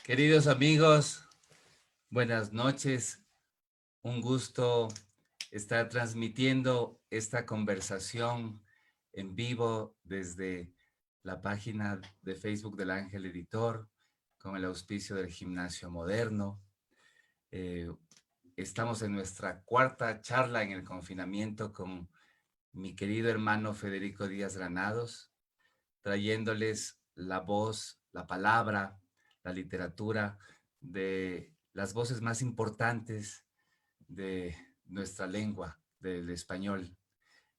Queridos amigos, buenas noches. Un gusto estar transmitiendo esta conversación en vivo desde la página de Facebook del Ángel Editor, con el auspicio del Gimnasio Moderno. Estamos en nuestra cuarta charla en el confinamiento con mi querido hermano Federico Díaz Granados, trayéndoles la voz, la palabra, la literatura de las voces más importantes de nuestra lengua, del español.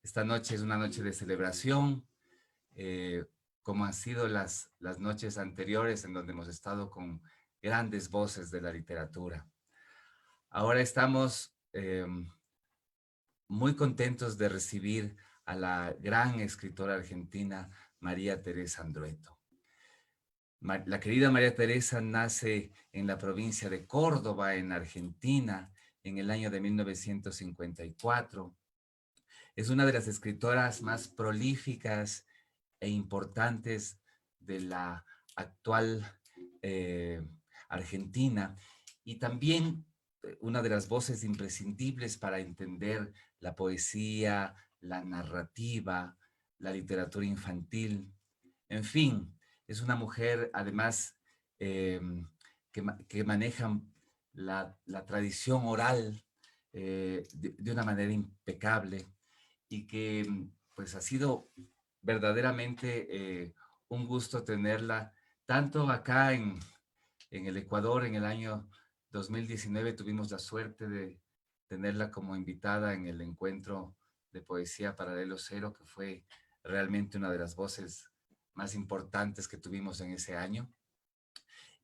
Esta noche es una noche de celebración, como han sido las noches anteriores en donde hemos estado con grandes voces de la literatura. Ahora estamos muy contentos de recibir a la gran escritora argentina María Teresa Andrueto. La querida María Teresa nace en la provincia de Córdoba, en Argentina, en el año de 1954. Es una de las escritoras más prolíficas e importantes de la actual Argentina, y también una de las voces imprescindibles para entender la poesía, la narrativa, la literatura infantil. En fin, es una mujer además que maneja la tradición oral de una manera impecable, y que pues ha sido verdaderamente un gusto tenerla, tanto acá en el Ecuador. En el año 2019 tuvimos la suerte de tenerla como invitada en el encuentro de poesía Paralelo Cero, que fue realmente una de las voces más importantes que tuvimos en ese año.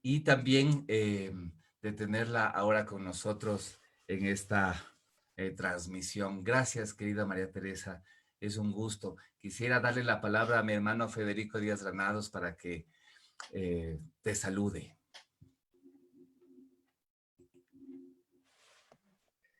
Y también de tenerla ahora con nosotros en esta transmisión. Gracias, querida María Teresa, es un gusto. Quisiera darle la palabra a mi hermano Federico Díaz Granados para que te salude.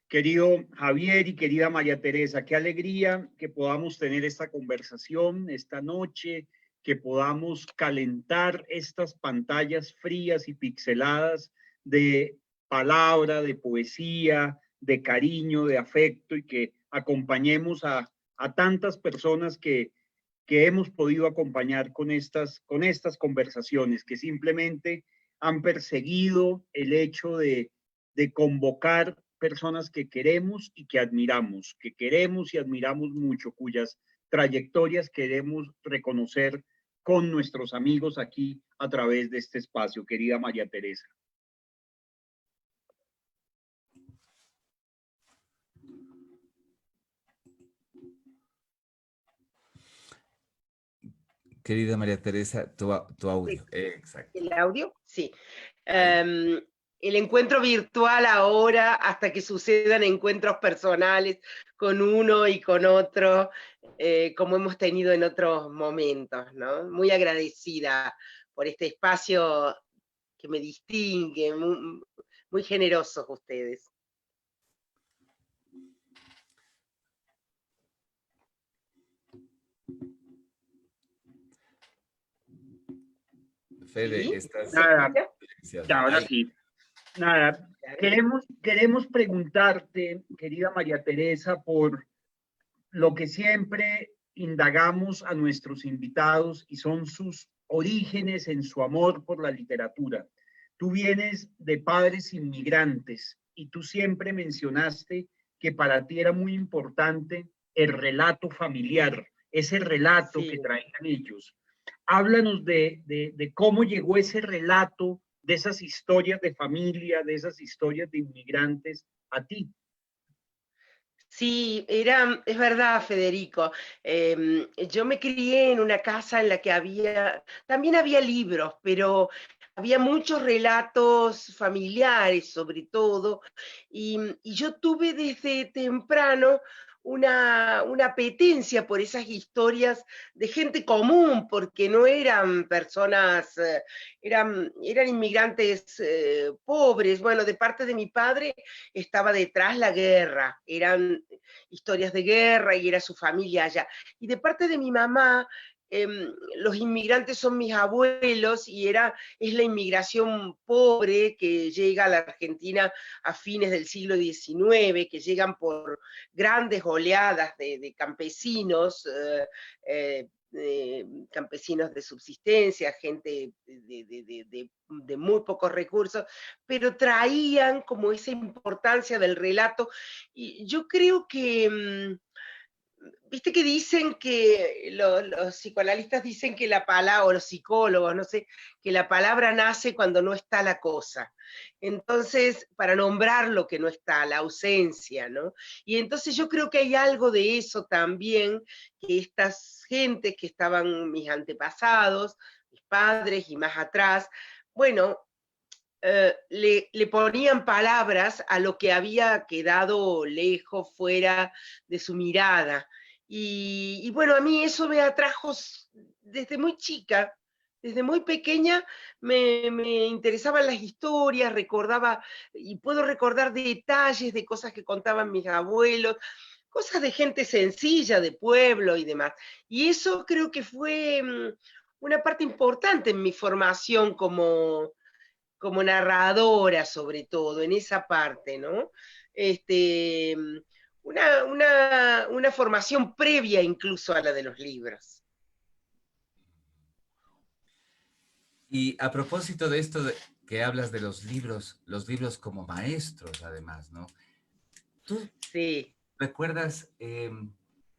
Querido Javier y querida María Teresa, qué alegría que podamos tener esta conversación esta noche, que podamos calentar estas pantallas frías y pixeladas de palabra, de poesía, de cariño, de afecto, y que acompañemos a tantas personas que hemos podido acompañar con estas conversaciones, que simplemente han perseguido el hecho de convocar personas que queremos y que queremos y admiramos mucho, cuyas trayectorias queremos reconocer con nuestros amigos aquí a través de este espacio, querida María Teresa. Querida María Teresa, tu audio. Sí. Exacto. ¿El audio? Sí. El encuentro virtual ahora, hasta que sucedan encuentros personales con uno y con otro, como hemos tenido en otros momentos, ¿no? Muy agradecida por este espacio que me distingue, muy, muy generosos ustedes. Fede, ¿Sí? estás... Nada, ahora sí. Nada, queremos preguntarte, querida María Teresa, por lo que siempre indagamos a nuestros invitados, y son sus orígenes en su amor por la literatura. Tú vienes de padres inmigrantes y tú siempre mencionaste que para ti era muy importante el relato familiar, ese relato que traían ellos. Háblanos de cómo llegó ese relato, de esas historias de familia, de esas historias de inmigrantes a ti. Sí, es verdad, Federico. Yo me crié en una casa en la que también había libros, pero había muchos relatos familiares sobre todo, y yo tuve desde temprano una apetencia por esas historias de gente común, porque no eran personas, eran inmigrantes pobres. Bueno, de parte de mi padre estaba detrás la guerra, eran historias de guerra y era su familia allá. Y de parte de mi mamá, los inmigrantes son mis abuelos y es la inmigración pobre que llega a la Argentina a fines del siglo XIX, que llegan por grandes oleadas de campesinos, campesinos de subsistencia, gente de muy pocos recursos, pero traían como esa importancia del relato. Y yo creo que viste que dicen que los psicoanalistas dicen que la palabra, o los psicólogos, no sé, que la palabra nace cuando no está la cosa. Entonces, para nombrar lo que no está, la ausencia, ¿no? Y entonces yo creo que hay algo de eso también, que estas gentes que estaban mis antepasados, mis padres y más atrás, bueno, le ponían palabras a lo que había quedado lejos, fuera de su mirada. Y bueno, a mí eso me atrajo desde muy chica, desde muy pequeña me interesaban las historias, recordaba, y puedo recordar detalles de cosas que contaban mis abuelos, cosas de gente sencilla, de pueblo y demás. Y eso creo que fue una parte importante en mi formación como narradora, sobre todo, en esa parte, ¿no? Este, una formación previa incluso a la de los libros. Y a propósito de esto que hablas de los libros como maestros, además, ¿no? ¿Tú Sí. recuerdas,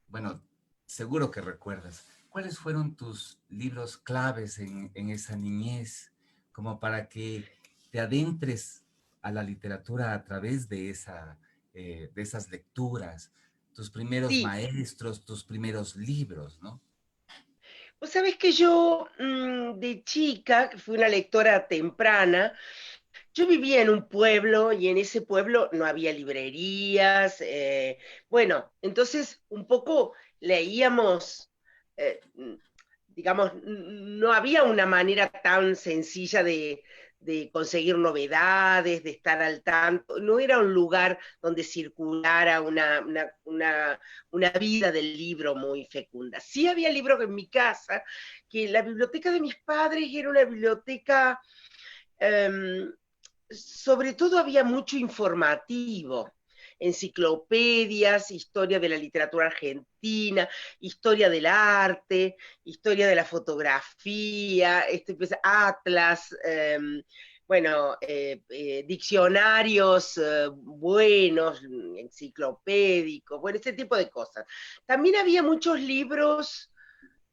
bueno, seguro que recuerdas, cuáles fueron tus libros claves en esa niñez, como para que te adentres a la literatura a través de esas lecturas, tus primeros Sí, maestros, tus primeros libros, ¿no? vos sabés que yo de chica, que fui una lectora temprana, yo vivía en un pueblo y en ese pueblo no había librerías. Bueno, entonces un poco leíamos, digamos, no había una manera tan sencilla de conseguir novedades, de estar al tanto, no era un lugar donde circulara una vida del libro muy fecunda. Sí había libros en mi casa, que la biblioteca de mis padres era una biblioteca, um, sobre todo había mucho informativo, enciclopedias, historia de la literatura argentina, historia del arte, historia de la fotografía, pues, atlas, bueno, diccionarios buenos, enciclopédicos, bueno, ese tipo de cosas. También había muchos libros,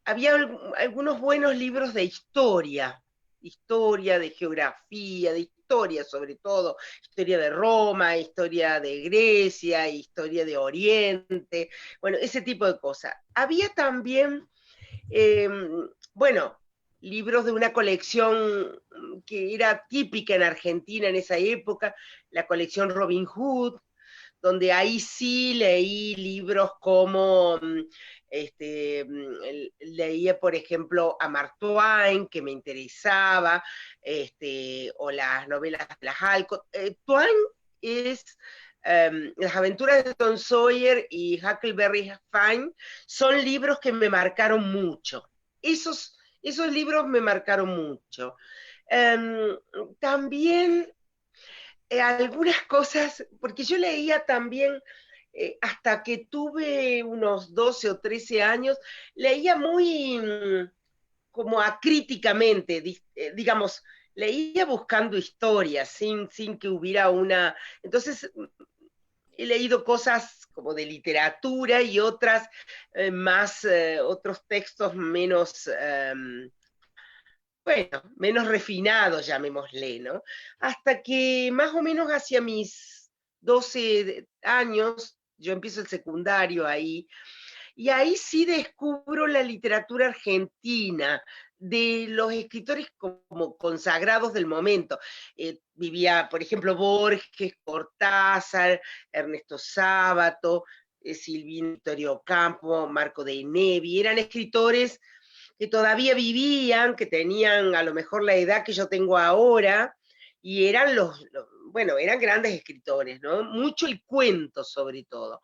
había algunos buenos libros de historia, de geografía, de historia sobre todo, historia de Roma, historia de Grecia, historia de Oriente, bueno, ese tipo de cosas. Había también, eh, bueno, libros de una colección que era típica en Argentina en esa época, la colección Robin Hood, donde ahí sí leí libros como, leía, por ejemplo, a Mark Twain, que me interesaba, o las novelas de las Alcott. Twain es Las aventuras de Tom Sawyer y Huckleberry Finn son libros que me marcaron mucho. Esos libros me marcaron mucho. Um, También algunas cosas, porque yo leía también, hasta que tuve unos 12 o 13 años, leía muy como acríticamente, digamos, leía buscando historias, sin que hubiera una... Entonces, he leído cosas como de literatura y otras más, otros textos menos... bueno, menos refinados, llamémosle, ¿no? Hasta que más o menos hacia mis 12 años, yo empiezo el secundario ahí, y ahí sí descubro la literatura argentina, de los escritores como consagrados del momento. Vivía, por ejemplo, Borges, Cortázar, Ernesto Sábato, Silvino Vittorio Campo, Marco Dei Nevi, eran escritores que todavía vivían, que tenían a lo mejor la edad que yo tengo ahora, y eran bueno, eran grandes escritores, ¿no? Mucho el cuento sobre todo.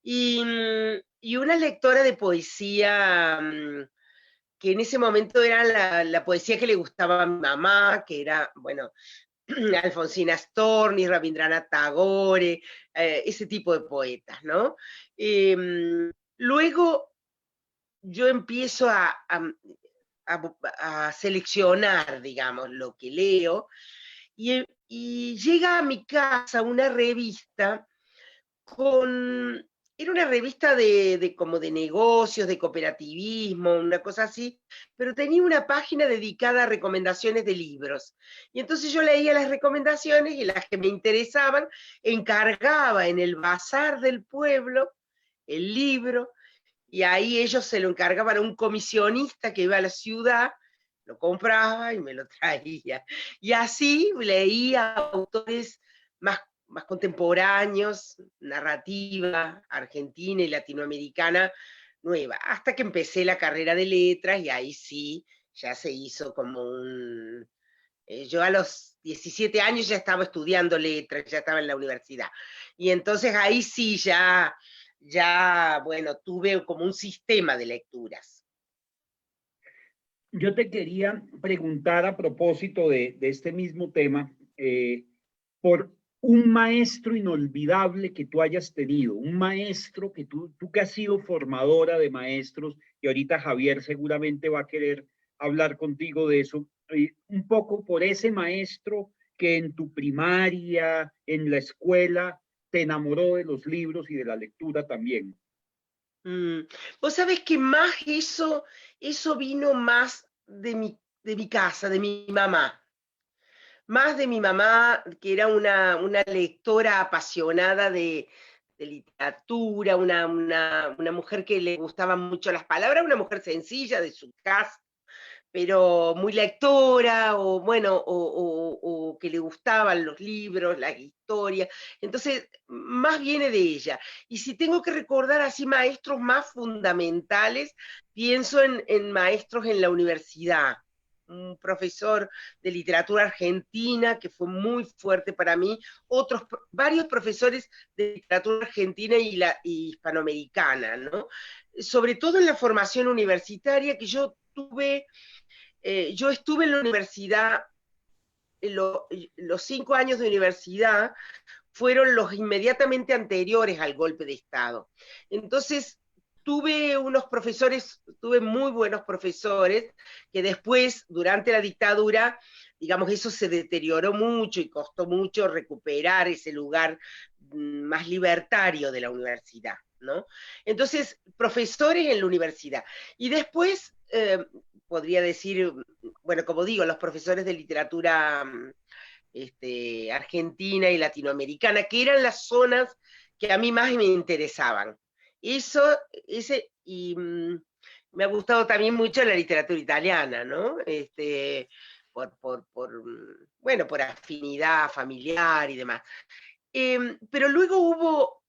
Y una lectora de poesía que en ese momento era la poesía que le gustaba a mi mamá, que era, bueno, Alfonsina Storni, Rabindranath Tagore, ese tipo de poetas, ¿no? Luego yo empiezo a seleccionar, digamos, lo que leo, y llega a mi casa una revista era una revista como de negocios, de cooperativismo, una cosa así, pero tenía una página dedicada a recomendaciones de libros. Y entonces yo leía las recomendaciones y las que me interesaban, encargaba en el bazar del pueblo el libro, y ahí ellos se lo encargaban a un comisionista que iba a la ciudad, lo compraba y me lo traía. Y así leía autores más contemporáneos, narrativa argentina y latinoamericana nueva, hasta que empecé la carrera de letras y ahí sí, ya se hizo como yo a los 17 años ya estaba estudiando letras, ya estaba en la universidad. Y entonces ahí sí bueno, tuve como un sistema de lecturas. Yo te quería preguntar a propósito de este mismo tema, por un maestro inolvidable que tú hayas tenido, un maestro que tú que has sido formadora de maestros, y ahorita Javier seguramente va a querer hablar contigo de eso, un poco por ese maestro que en tu primaria, en la escuela, te enamoró de los libros y de la lectura también. Vos sabés que más eso vino más de mi casa, de mi mamá. Más de mi mamá, que era una lectora apasionada de literatura, una mujer que le gustaban mucho las palabras, una mujer sencilla de su casa, pero muy lectora, o bueno, o que le gustaban los libros, las historias. Entonces, más viene de ella. Y si tengo que recordar así maestros más fundamentales, pienso en maestros en la universidad. Un profesor de literatura argentina que fue muy fuerte para mí, varios profesores de literatura argentina y hispanoamericana, ¿no? Sobre todo en la formación universitaria que yo tuve. Yo estuve en la universidad, los 5 años de universidad fueron los inmediatamente anteriores al golpe de Estado. Entonces, tuve muy buenos profesores, que después, durante la dictadura, digamos, eso se deterioró mucho y costó mucho recuperar ese lugar más libertario de la universidad, ¿no? Entonces, profesores en la universidad. Y después, podría decir, bueno, como digo, los profesores de literatura argentina y latinoamericana, que eran las zonas que a mí más me interesaban. Y me ha gustado también mucho la literatura italiana, ¿no? Bueno, por afinidad familiar y demás. Pero luego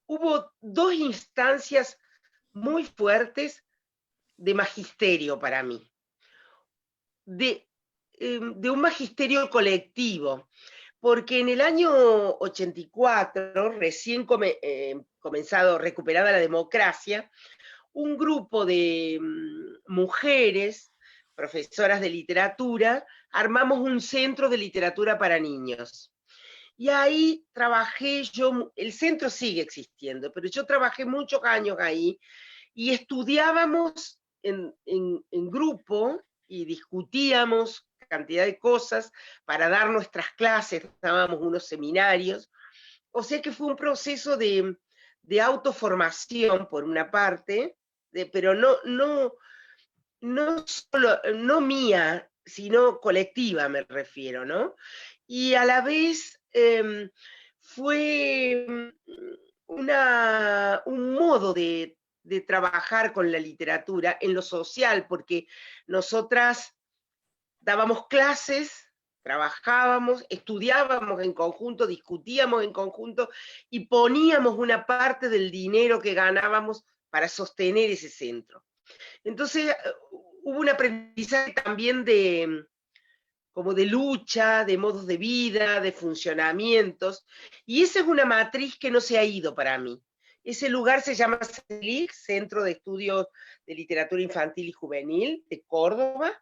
hubo 2 instancias muy fuertes de magisterio para mí, de un magisterio colectivo, porque en el año 84, recién comenzado, recuperada la democracia, un grupo de mujeres, profesoras de literatura, armamos un centro de literatura para niños. Y ahí trabajé yo, el centro sigue existiendo, pero yo trabajé muchos años ahí y estudiábamos en grupo y discutíamos cantidad de cosas para dar nuestras clases, dábamos unos seminarios. O sea que fue un proceso de autoformación, por una parte, pero no mía, sino colectiva, me refiero, ¿no? Y a la vez fue un modo de trabajar con la literatura en lo social, porque nosotras dábamos clases trabajábamos, estudiábamos en conjunto, discutíamos en conjunto y poníamos una parte del dinero que ganábamos para sostener ese centro. Entonces hubo un aprendizaje también como de lucha, de modos de vida, de funcionamientos, y esa es una matriz que no se ha ido para mí. Ese lugar se llama CELIC, Centro de Estudios de Literatura Infantil y Juvenil de Córdoba,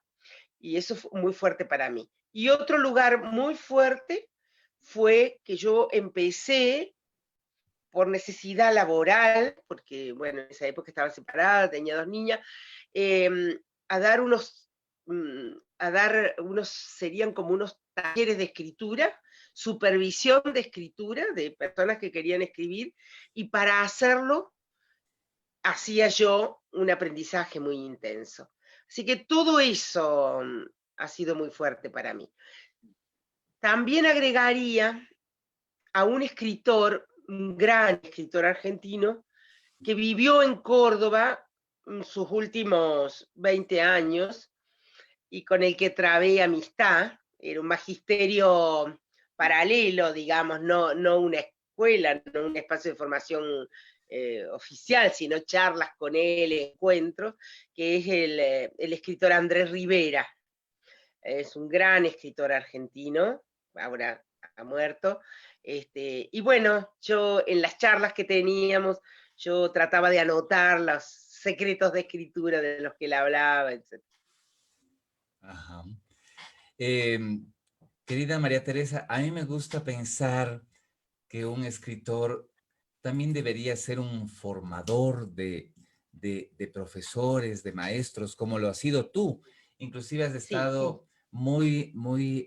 y eso fue muy fuerte para mí. Y otro lugar muy fuerte fue que yo empecé por necesidad laboral, porque bueno, en esa época estaba separada, tenía 2 niñas, a dar unos, serían como unos talleres de escritura, supervisión de escritura de personas que querían escribir, y para hacerlo hacía yo un aprendizaje muy intenso. Así que todo eso ha sido muy fuerte para mí. También agregaría a un escritor, un gran escritor argentino, que vivió en Córdoba sus últimos 20 años y con el que trabé amistad. Era un magisterio paralelo, digamos, no una escuela, no un espacio de formación oficial, sino charlas con él, encuentros, que es el escritor Andrés Rivera. Es un gran escritor argentino, ahora ha muerto. Y bueno, yo en las charlas que teníamos, yo trataba de anotar los secretos de escritura de los que él hablaba, etc. Ajá. Querida María Teresa, a mí me gusta pensar que un escritor también debería ser un formador de profesores, de maestros, como lo has sido tú. Inclusive has Sí, estado muy, muy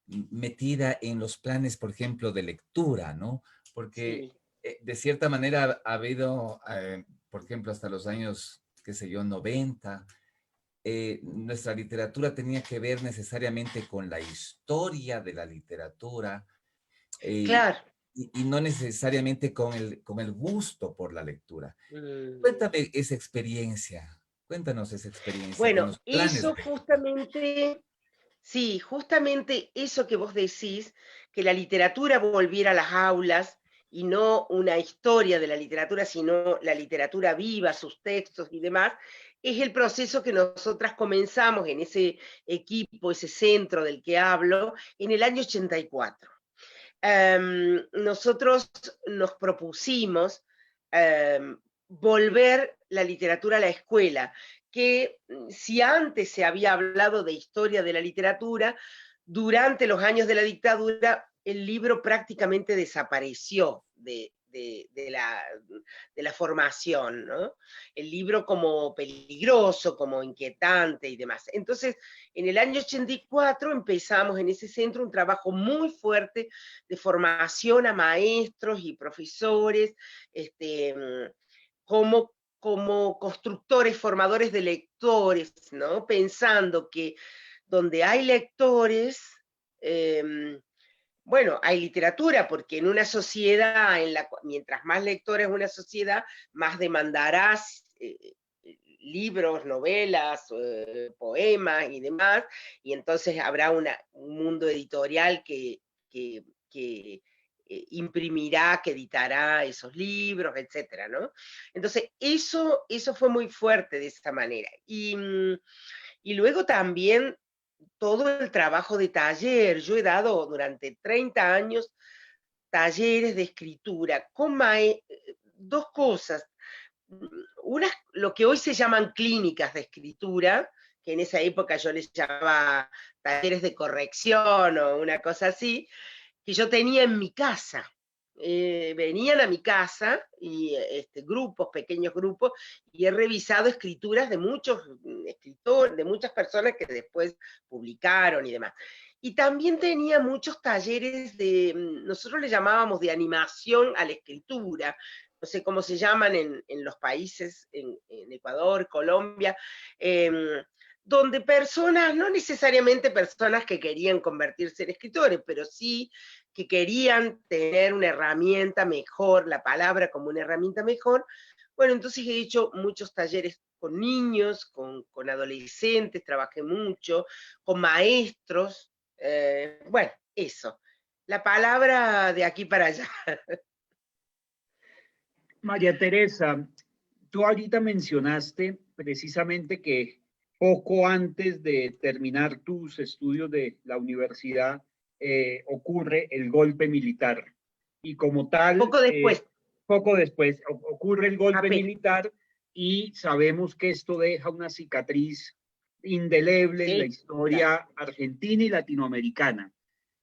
metida en los planes, por ejemplo, de lectura, ¿no? Porque sí. de cierta manera ha habido, por ejemplo, hasta los años, qué sé yo, 90, nuestra literatura tenía que ver necesariamente con la historia de la literatura, eh, Claro. y no necesariamente con el gusto por la lectura. Mm. Cuéntame esa experiencia, cuéntanos esa experiencia con Bueno, los planes eso de lectura. justamente, sí, justamente eso que vos decís, que la literatura volviera a las aulas y no una historia de la literatura, sino la literatura viva, sus textos y demás, es el proceso que nosotras comenzamos en ese equipo, ese centro del que hablo, en el año 84. Nosotros nos propusimos volver la literatura a la escuela, que si antes se había hablado de historia de la literatura, durante los años de la dictadura el libro prácticamente desapareció de la formación, ¿no? El libro como peligroso, como inquietante y demás. Entonces, en el año 84 empezamos en ese centro un trabajo muy fuerte de formación a maestros y profesores, como constructores, formadores de lectores, ¿no? Pensando que donde hay lectores, bueno, hay literatura, porque en una sociedad, mientras más lectores una sociedad, más demandarás libros, novelas, poemas y demás, y entonces habrá un mundo editorial que imprimirá, que editará esos libros, etcétera, ¿no? Entonces, eso fue muy fuerte de esa manera. Y luego también todo el trabajo de taller. Yo he dado durante 30 años talleres de escritura con dos cosas. Una, lo que hoy se llaman clínicas de escritura, que en esa época yo les llamaba talleres de corrección o una cosa así, que yo tenía en mi casa. Venían a mi casa y grupos, pequeños grupos, y he revisado escrituras de muchos escritores, de muchas personas que después publicaron y demás. Y también tenía muchos talleres nosotros le llamábamos de animación a la escritura, no sé cómo se llaman en los países, en Ecuador, Colombia, donde personas, no necesariamente personas que querían convertirse en escritores, pero sí que querían tener una herramienta mejor, la palabra como una herramienta mejor. Bueno, entonces he hecho muchos talleres con niños, con adolescentes, trabajé mucho, con maestros, Bueno, eso. La palabra de aquí para allá. María Teresa, tú ahorita mencionaste precisamente que poco antes de terminar tus estudios de la universidad ocurre el golpe militar. Y como tal, Poco después, poco después ocurre el golpe apenas. militar y sabemos que esto deja una cicatriz indeleble en la Sí, claro. historia argentina y latinoamericana.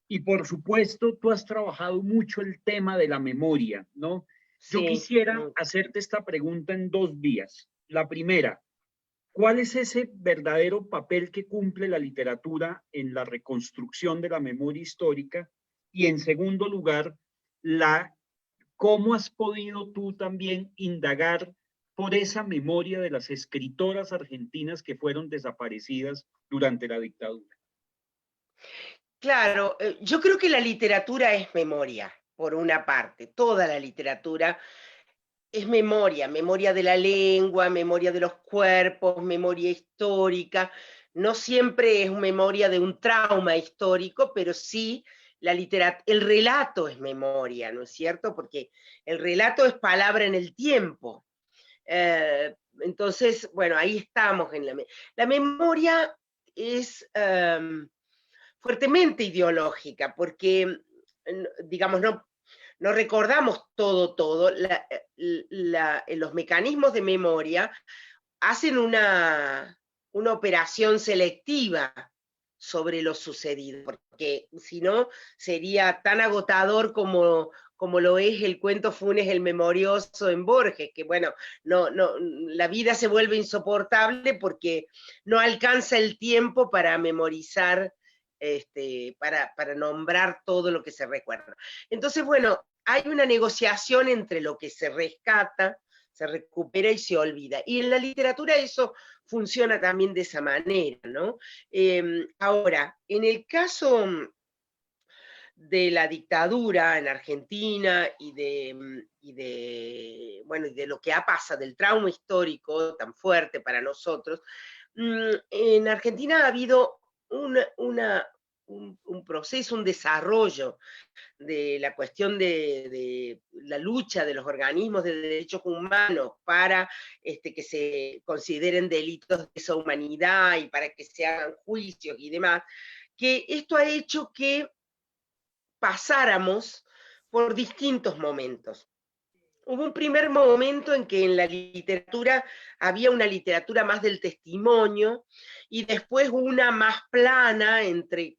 Y por supuesto, tú has trabajado mucho el tema de la memoria, ¿no? Yo Sí, quisiera hacerte esta pregunta en dos vías. La primera, ¿cuál es ese verdadero papel que cumple la literatura en la reconstrucción de la memoria histórica? Y en segundo lugar, la, ¿cómo has podido tú también indagar por esa memoria de las escritoras argentinas que fueron desaparecidas durante la dictadura? claro, yo creo que la literatura es memoria, por una parte. Toda la literatura es memoria, memoria de la lengua, memoria de los cuerpos, memoria histórica. No siempre es memoria de un trauma histórico, pero sí el relato es memoria, ¿no es cierto? Porque el relato es palabra en el tiempo. Entonces, bueno, ahí estamos en la memoria es fuertemente ideológica, porque, digamos, no recordamos todo. Los mecanismos de memoria hacen una operación selectiva sobre lo sucedido, porque si no sería tan agotador como lo es el cuento Funes el Memorioso en Borges, que bueno, la vida se vuelve insoportable porque no alcanza el tiempo para memorizar, para nombrar todo lo que se recuerda. Entonces, bueno, hay una negociación entre lo que se rescata, se recupera y se olvida. Y en la literatura eso funciona también de esa manera, ¿no? Ahora, en el caso de la dictadura en Argentina bueno, y de lo que ha pasado, del trauma histórico tan fuerte para nosotros, en Argentina ha habido un proceso, un desarrollo de la cuestión de la lucha de los organismos de derechos humanos para que se consideren delitos de esa humanidad y para que se hagan juicios y demás, que esto ha hecho que pasáramos por distintos momentos. Hubo un primer momento en que en la literatura había una literatura más del testimonio y después una más plana entre,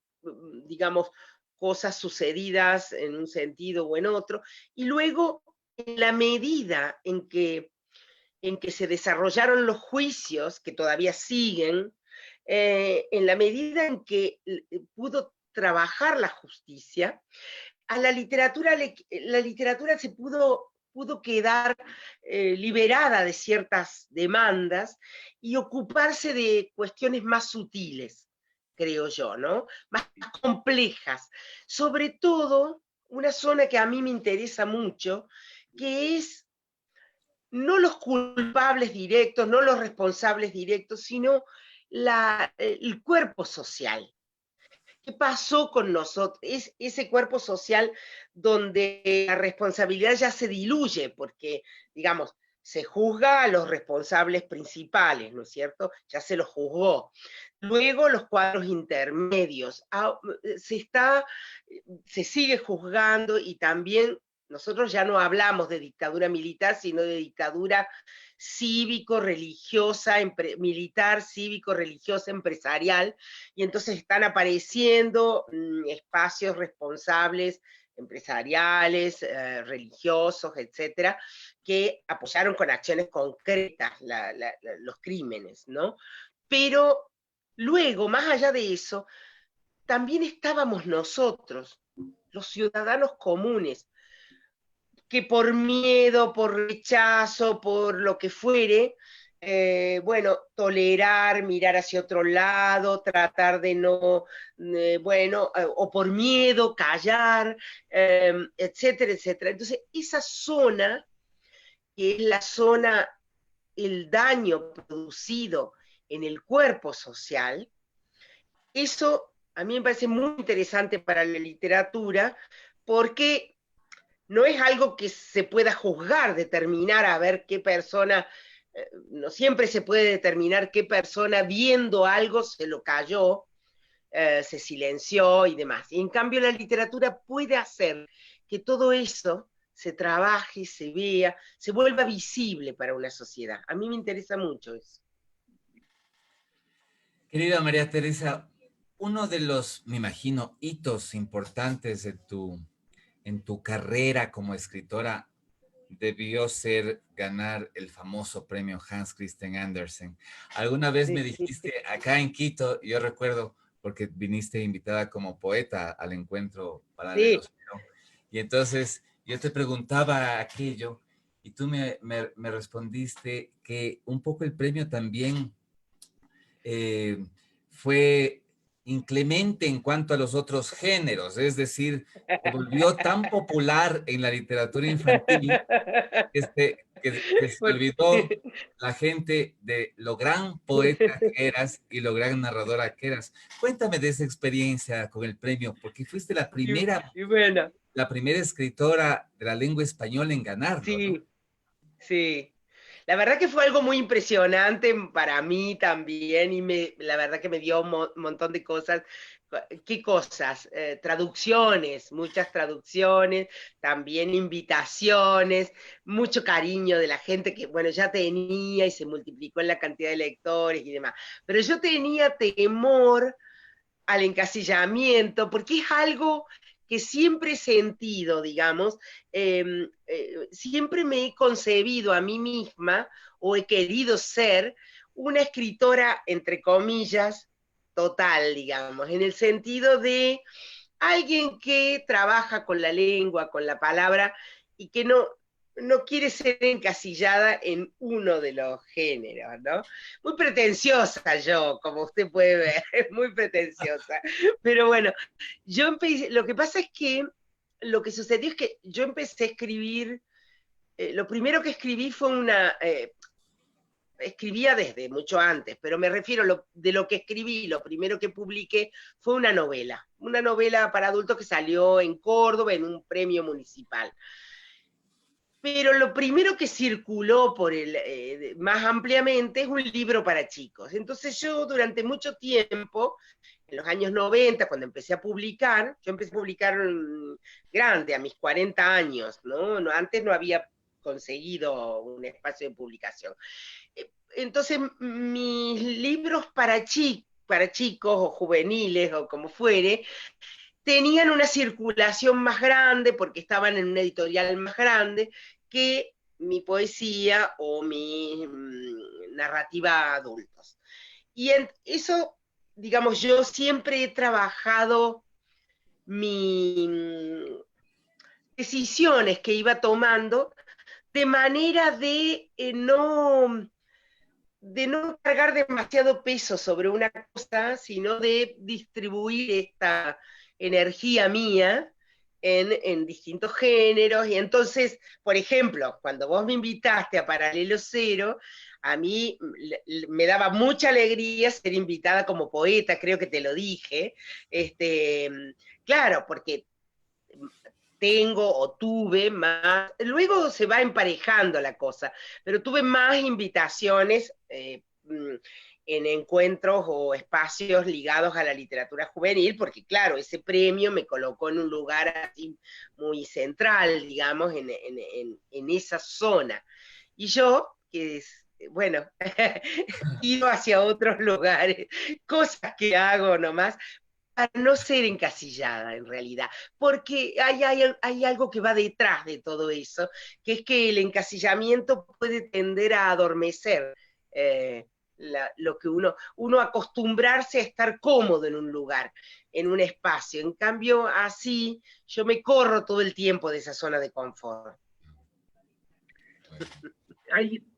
digamos, cosas sucedidas en un sentido o en otro, y luego en la medida en que se desarrollaron los juicios, que todavía siguen, en la medida en que pudo trabajar la justicia, a la literatura se pudo quedar liberada de ciertas demandas y ocuparse de cuestiones más sutiles, creo yo, ¿no? Más complejas. Sobre todo, una zona que a mí me interesa mucho, que es no los culpables directos, no los responsables directos, sino el cuerpo social. ¿Qué pasó con nosotros? Es ese cuerpo social donde la responsabilidad ya se diluye, porque, digamos, se juzga a los responsables principales, ¿no es cierto? Ya se los juzgó. Luego los cuadros intermedios. Se sigue juzgando y también nosotros ya no hablamos de dictadura militar, sino de dictadura cívico-religiosa, militar, cívico-religiosa, empresarial, y entonces están apareciendo espacios responsables empresariales, religiosos, etcétera, que apoyaron con acciones concretas los crímenes, ¿no? Pero luego, más allá de eso, también estábamos nosotros, los ciudadanos comunes, que por miedo, por rechazo, por lo que fuere, bueno, tolerar, mirar hacia otro lado, tratar de no, bueno, o por miedo, callar, etcétera, etcétera. Entonces, esa zona, que es la zona, el daño producido en el cuerpo social, eso a mí me parece muy interesante para la literatura, porque no es algo que se pueda juzgar, determinar a ver qué persona, no siempre se puede determinar qué persona viendo algo se lo cayó, se silenció y demás. Y en cambio la literatura puede hacer que todo eso se trabaje, se vea, se vuelva visible para una sociedad. A mí me interesa mucho eso. Querida María Teresa, uno de los, me imagino, hitos importantes en tu carrera como escritora debió ser ganar el famoso premio Hans Christian Andersen. Alguna vez me dijiste acá en Quito, yo recuerdo, porque viniste invitada como poeta al encuentro paralelo. Sí. Y entonces yo te preguntaba aquello y tú me respondiste que un poco el premio también fue inclemente en cuanto a los otros géneros, es decir, se volvió tan popular en la literatura infantil que se olvidó la gente de lo gran poeta que eras y lo gran narradora que eras. Cuéntame de esa experiencia con el premio, porque fuiste Y bueno, la primera escritora de la lengua española en ganarlo, ¿no? sí, sí. La verdad que fue algo muy impresionante para mí también y la verdad que me dio un montón de cosas. ¿Qué cosas? Traducciones, muchas traducciones, también invitaciones, mucho cariño de la gente que, bueno, ya tenía y se multiplicó en la cantidad de lectores y demás. Pero yo tenía temor al encasillamiento, porque es algo que siempre he sentido, digamos, siempre me he concebido a mí misma o he querido ser una escritora, entre comillas, total, digamos, en el sentido de alguien que trabaja con la lengua, con la palabra, y que no quiere ser encasillada en uno de los géneros, ¿no? Muy pretenciosa yo, como usted puede ver, muy pretenciosa. Pero bueno, yo empecé, lo que pasa es que lo que sucedió es que yo empecé a escribir, lo primero que escribí fue escribía desde mucho antes, pero me refiero de lo que escribí, lo primero que publiqué fue una novela para adultos que salió en Córdoba en un premio municipal. Pero lo primero que circuló más ampliamente es un libro para chicos. Entonces yo durante mucho tiempo, en los años 90, cuando empecé a publicar, yo empecé a publicar grande, a mis 40 años, ¿no? Antes no había conseguido un espacio de publicación. Entonces, mis libros para chicos o juveniles o como fuere, tenían una circulación más grande porque estaban en una editorial más grande que mi poesía o mi narrativa a adultos. Y eso, digamos, yo siempre he trabajado mis decisiones que iba tomando de manera de no cargar demasiado peso sobre una cosa, sino de distribuir esta energía mía en distintos géneros. Y entonces, por ejemplo, cuando vos me invitaste a Paralelo Cero, a mí me daba mucha alegría ser invitada como poeta, creo que te lo dije. Claro, porque tengo o tuve más, luego se va emparejando la cosa, pero tuve más invitaciones en encuentros o espacios ligados a la literatura juvenil, porque claro, ese premio me colocó en un lugar así muy central, digamos, en esa zona. Y yo, que es, bueno, ido hacia otros lugares, cosas que hago nomás, para no ser encasillada en realidad, porque hay algo que va detrás de todo eso, que es que el encasillamiento puede tender a adormecer lo que uno acostumbrarse a estar cómodo en un lugar, en un espacio. En cambio, así yo me corro todo el tiempo de esa zona de confort.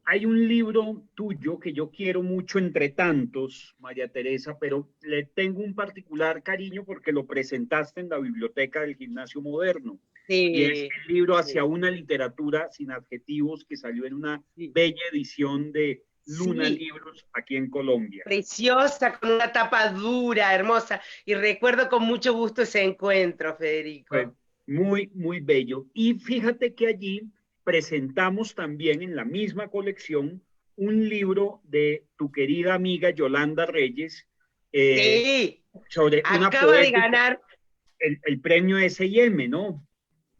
Hay un libro tuyo que yo quiero mucho entre tantos, María Teresa, pero le tengo un particular cariño porque lo presentaste en la biblioteca del Gimnasio Moderno. Sí, y es el libro Hacia sí, una literatura sin adjetivos, que salió en una sí. bella edición de Luna Sí, Libros aquí en Colombia. preciosa, con una tapa dura, hermosa. Y recuerdo con mucho gusto ese encuentro, Fue Federico. muy, muy bello. Y fíjate que allí presentamos también en la misma colección un libro de tu querida amiga Yolanda Reyes eh, Sí, sobre una acaba de poética, ganar. el premio S&M, ¿no?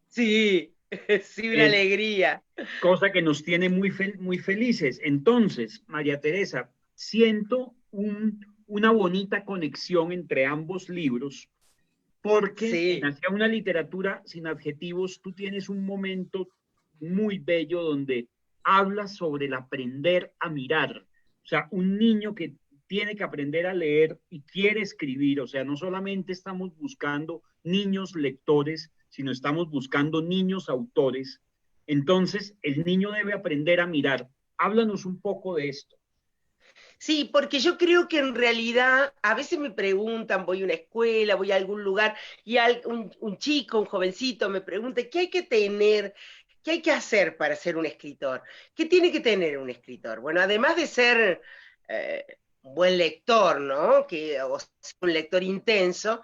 Sí, sí, una Eh, alegría. cosa que nos tiene muy felices. Entonces, María Teresa, siento una bonita conexión entre ambos libros, porque en Sí, Hacia una literatura sin adjetivos, tú tienes un momento muy bello donde hablas sobre el aprender a mirar. O sea, un niño que tiene que aprender a leer y quiere escribir, o sea, no solamente estamos buscando niños lectores, sino estamos buscando niños autores. Entonces, el niño debe aprender a mirar. Háblanos un poco de esto. sí, porque yo creo que en realidad a veces me preguntan, voy a una escuela, voy a algún lugar y un chico, un jovencito me pregunta, ¿qué hay que tener? ¿Qué hay que hacer para ser un escritor? ¿Qué tiene que tener un escritor? Bueno, además de ser un buen lector, ¿no? O ser un lector intenso,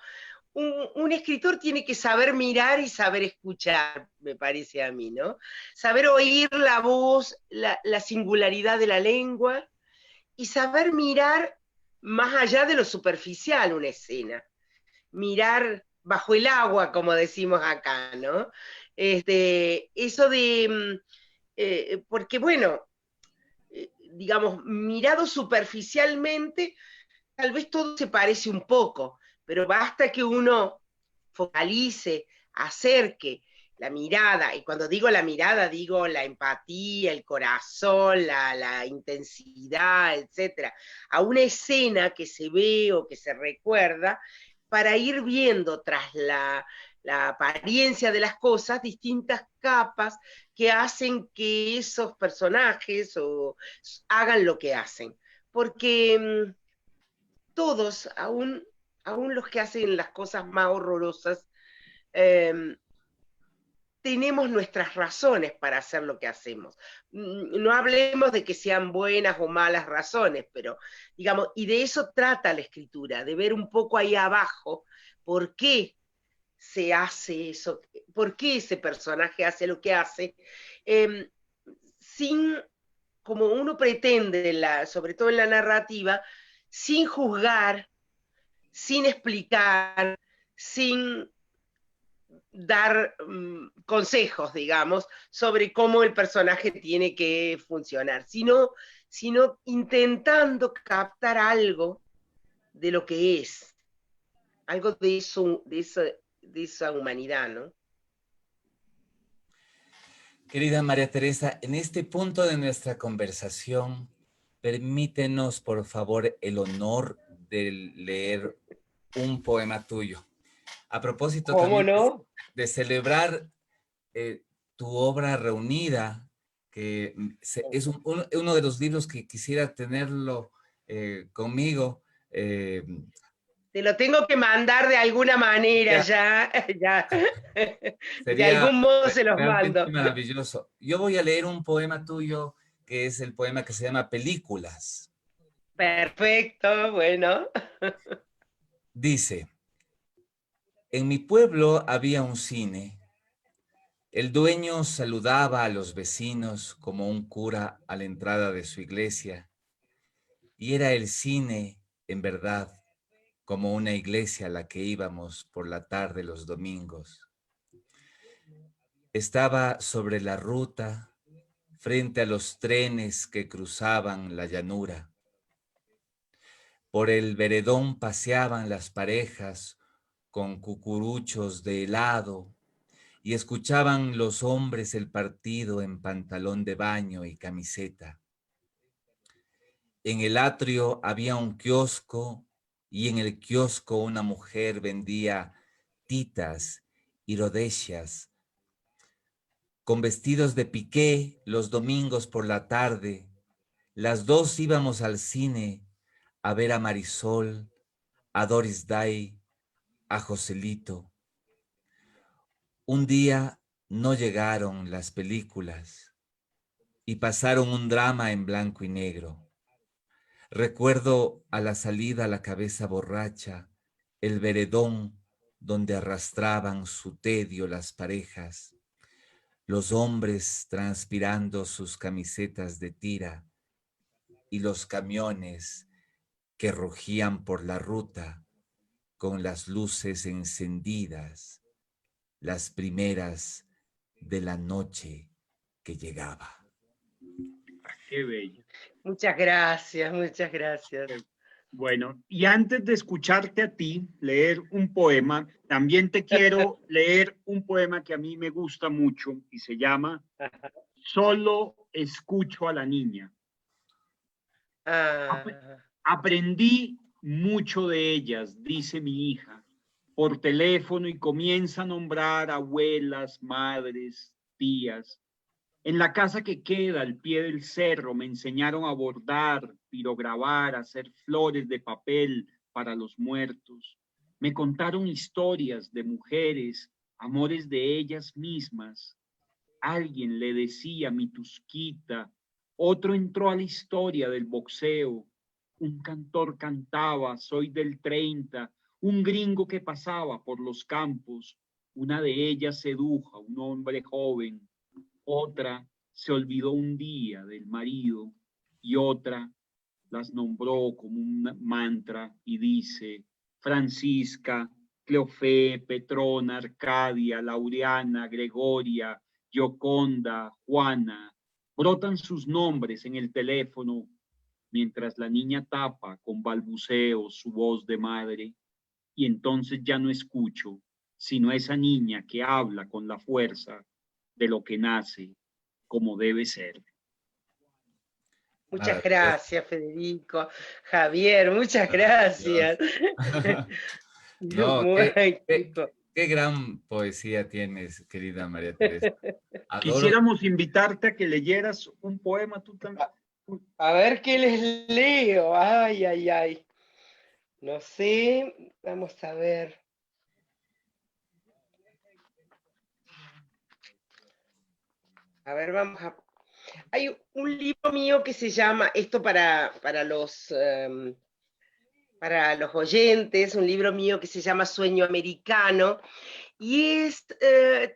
un escritor tiene que saber mirar y saber escuchar, me parece a mí, ¿no? Saber oír la voz, la singularidad de la lengua y saber mirar más allá de lo superficial una escena, mirar bajo el agua, como decimos acá, ¿no? Eso porque bueno, digamos, mirado superficialmente, tal vez todo se parece un poco, pero basta que uno focalice, acerque la mirada, y cuando digo la mirada, digo la empatía, el corazón, la intensidad, etcétera, a una escena que se ve o que se recuerda, para ir viendo tras la apariencia de las cosas distintas capas que hacen que esos personajes hagan lo que hacen. Porque todos, aún los que hacen las cosas más horrorosas, eh, tenemos nuestras razones para hacer lo que hacemos. No hablemos de que sean buenas o malas razones, pero digamos, y de eso trata la escritura, de ver un poco ahí abajo por qué se hace eso, por qué ese personaje hace lo que hace, eh, sin, como uno pretende, sobre todo en la narrativa, sin juzgar, sin explicar, sin dar consejos, digamos, sobre cómo el personaje tiene que funcionar, sino intentando captar algo de lo que es, algo de esa humanidad, ¿no? Querida María Teresa, en este punto de nuestra conversación, permítenos, por favor, el honor de leer un poema tuyo. A propósito ¿Cómo también no? de celebrar tu obra reunida, que es uno de los libros que quisiera tenerlo conmigo. eh, Te lo tengo que mandar de alguna manera sería, ya, ya. De sería algún modo se los realmente mando. maravilloso. Yo voy a leer un poema tuyo, que es el poema que se llama Películas. Perfecto, bueno. Dice, en mi pueblo había un cine. El dueño saludaba a los vecinos como un cura a la entrada de su iglesia, y era el cine, en verdad, como una iglesia a la que íbamos por la tarde los domingos. Estaba sobre la ruta, frente a los trenes que cruzaban la llanura. Por el veredón paseaban las parejas con cucuruchos de helado y escuchaban los hombres el partido en pantalón de baño y camiseta. En el atrio había un kiosco y en el kiosco una mujer vendía titas y rodecias. Con vestidos de piqué los domingos por la tarde, las dos íbamos al cine a ver a Marisol, a Doris Day, a Joselito. Un día no llegaron las películas y pasaron un drama en blanco y negro. Recuerdo a la salida la cabeza borracha, el veredón donde arrastraban su tedio las parejas, los hombres transpirando sus camisetas de tira y los camiones que rugían por la ruta con las luces encendidas, las primeras de la noche que llegaba. Qué bello. Muchas gracias, muchas gracias. Bueno, y antes de escucharte a ti leer un poema, también te quiero leer un poema que a mí me gusta mucho y se llama Solo escucho a la niña. Ah, Aprendí mucho de ellas, dice mi hija, por teléfono y comienza a nombrar abuelas, madres, tías. En la casa que queda al pie del cerro me enseñaron a bordar, pirograbar, a hacer flores de papel para los muertos. Me contaron historias de mujeres, amores de ellas mismas. Alguien le decía mi tusquita, otro entró a la historia del boxeo. Un cantor cantaba, soy del 30, un gringo que pasaba por los campos. Una de ellas sedujo a un hombre joven, otra se olvidó un día del marido y otra las nombró como un mantra y dice Francisca, Cleofé, Petrona, Arcadia, Laureana, Gregoria, Gioconda, Juana. Brotan sus nombres en el teléfono mientras la niña tapa con balbuceo su voz de madre y entonces ya no escucho sino a esa niña que habla con la fuerza de lo que nace como debe ser. muchas gracias, Federico. Javier, muchas gracias. No, Muy- qué gran poesía tienes, querida María Teresa. Adoro. Quisiéramos invitarte a que leyeras un poema tú también. A ver qué les leo. Ay, ay, ay. No sé, vamos a ver. A ver, vamos a... Hay un libro mío que se llama, esto para los oyentes, un libro mío que se llama Sueño Americano, y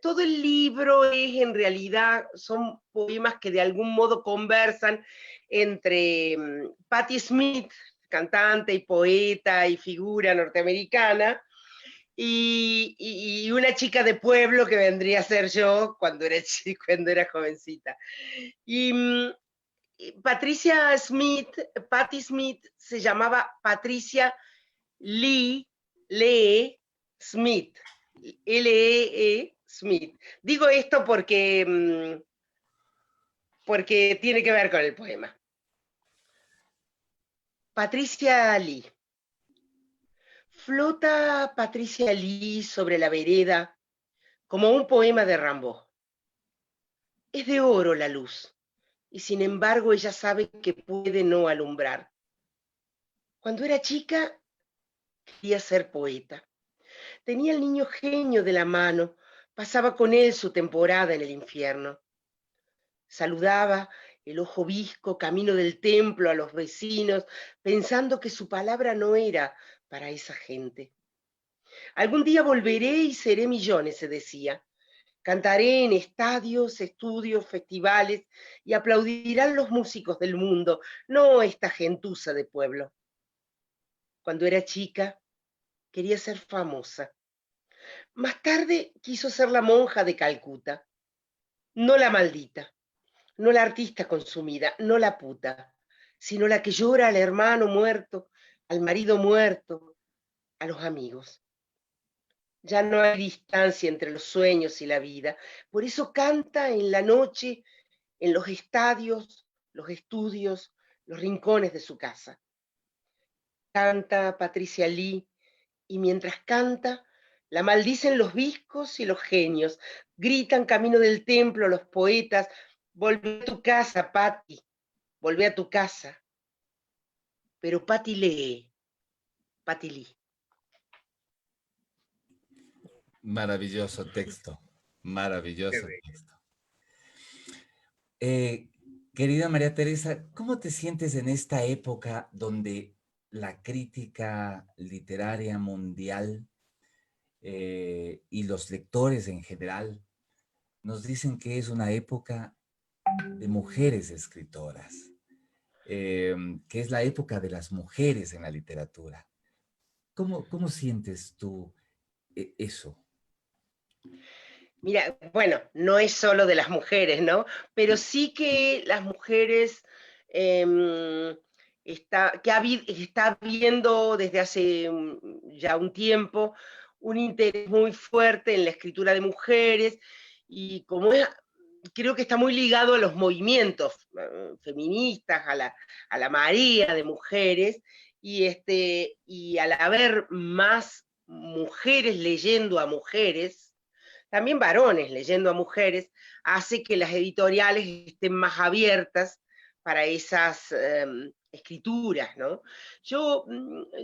todo el libro es en realidad, son poemas que de algún modo conversan entre Patti Smith, cantante y poeta y figura norteamericana, y una chica de pueblo que vendría a ser yo cuando era cuando era jovencita. Y Patricia Smith, Patti Smith, se llamaba Patricia Lee Smith, L-E-E Smith. Digo esto porque tiene que ver con el poema. Patricia Lee. Flota Patricia Lee sobre la vereda como un poema de Rimbaud. Es de oro la luz, y sin embargo ella sabe que puede no alumbrar. Cuando era chica, quería ser poeta. Tenía el niño genio de la mano, pasaba con él su temporada en el infierno. Saludaba el ojo visco camino del templo a los vecinos, pensando que su palabra no era para esa gente. Algún día volveré y seré millones, se decía. Cantaré en estadios, estudios, festivales y aplaudirán los músicos del mundo, no esta gentuza de pueblo. Cuando era chica, quería ser famosa. Más tarde quiso ser la monja de Calcuta, no la maldita, no la artista consumida, no la puta, sino la que llora al hermano muerto, al marido muerto, a los amigos. Ya no hay distancia entre los sueños y la vida, por eso canta en la noche, en los estadios, los estudios, los rincones de su casa. Canta Patricia Lee, y mientras canta, la maldicen los viscos y los genios, gritan camino del templo los poetas, volvé a tu casa, Patti, volvé a tu casa. Pero Patti lee, Patti Lee. Maravilloso texto, maravilloso texto. Querida María Teresa, ¿cómo te sientes en esta época donde la crítica literaria mundial y los lectores en general nos dicen que es una época de mujeres escritoras, que es la época de las mujeres en la literatura? ¿Cómo sientes tú eso? Mira, bueno, no es solo de las mujeres, ¿no? Pero sí que las mujeres está viendo desde hace ya un tiempo un interés muy fuerte en la escritura de mujeres y creo que está muy ligado a los movimientos feministas, a la marea de mujeres y al haber más mujeres leyendo a mujeres, también varones leyendo a mujeres, hace que las editoriales estén más abiertas para esas escrituras, ¿no? Yo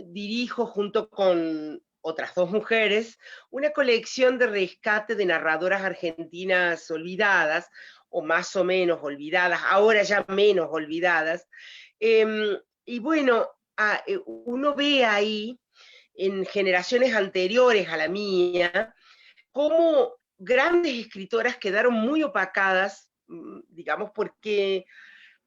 dirijo junto con otras dos mujeres una colección de rescate de narradoras argentinas olvidadas, o más o menos olvidadas, ahora ya menos olvidadas. Y bueno, uno ve ahí, en generaciones anteriores a la mía, cómo grandes escritoras quedaron muy opacadas, digamos, porque,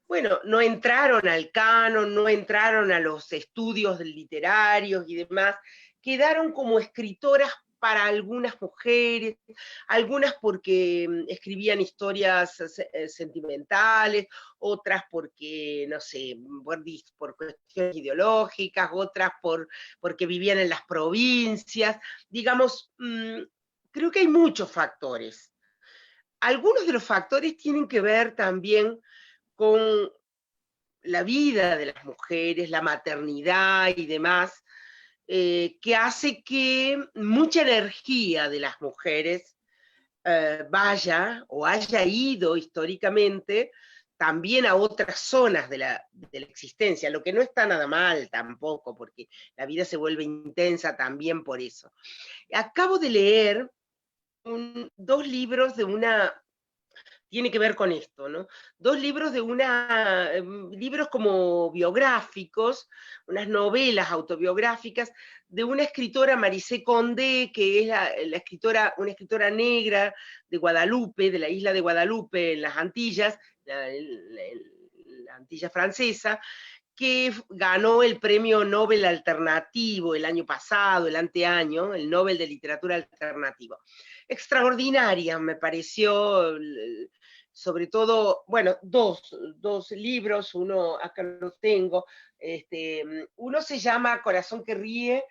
bueno, no entraron al canon, no entraron a los estudios literarios y demás, quedaron como escritoras para algunas mujeres, algunas porque escribían historias sentimentales, otras porque, no sé, por cuestiones ideológicas, otras porque vivían en las provincias, digamos, creo que hay muchos factores. Algunos de los factores tienen que ver también con la vida de las mujeres, la maternidad y demás, que hace que mucha energía de las mujeres vaya o haya ido históricamente también a otras zonas de la existencia, lo que no está nada mal tampoco, porque la vida se vuelve intensa también por eso. Acabo de leer dos libros tiene que ver con esto, ¿no? Dos libros libros como biográficos, unas novelas autobiográficas de una escritora, Maricé Condé, que es una escritora negra de Guadalupe, de la isla de Guadalupe, en las Antillas, la Antilla francesa, que ganó el premio Nobel alternativo el año pasado, el anteaño, el Nobel de Literatura Alternativa. Extraordinaria, me pareció, sobre todo, bueno, dos libros, uno acá los tengo, uno se llama Corazón que ríe,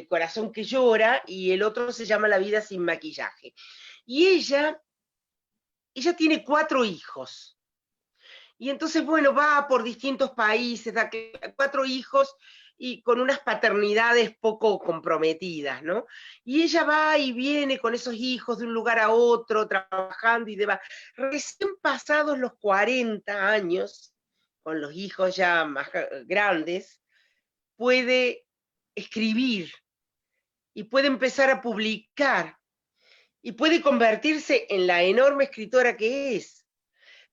Corazón que llora, y el otro se llama La vida sin maquillaje. Y ella tiene 4 hijos. Y entonces, bueno, va por distintos países, da 4 hijos y con unas paternidades poco comprometidas, ¿no? Y ella va y viene con esos hijos de un lugar a otro, trabajando y demás. Recién pasados los 40 años, con los hijos ya más grandes, puede escribir y puede empezar a publicar y puede convertirse en la enorme escritora que es.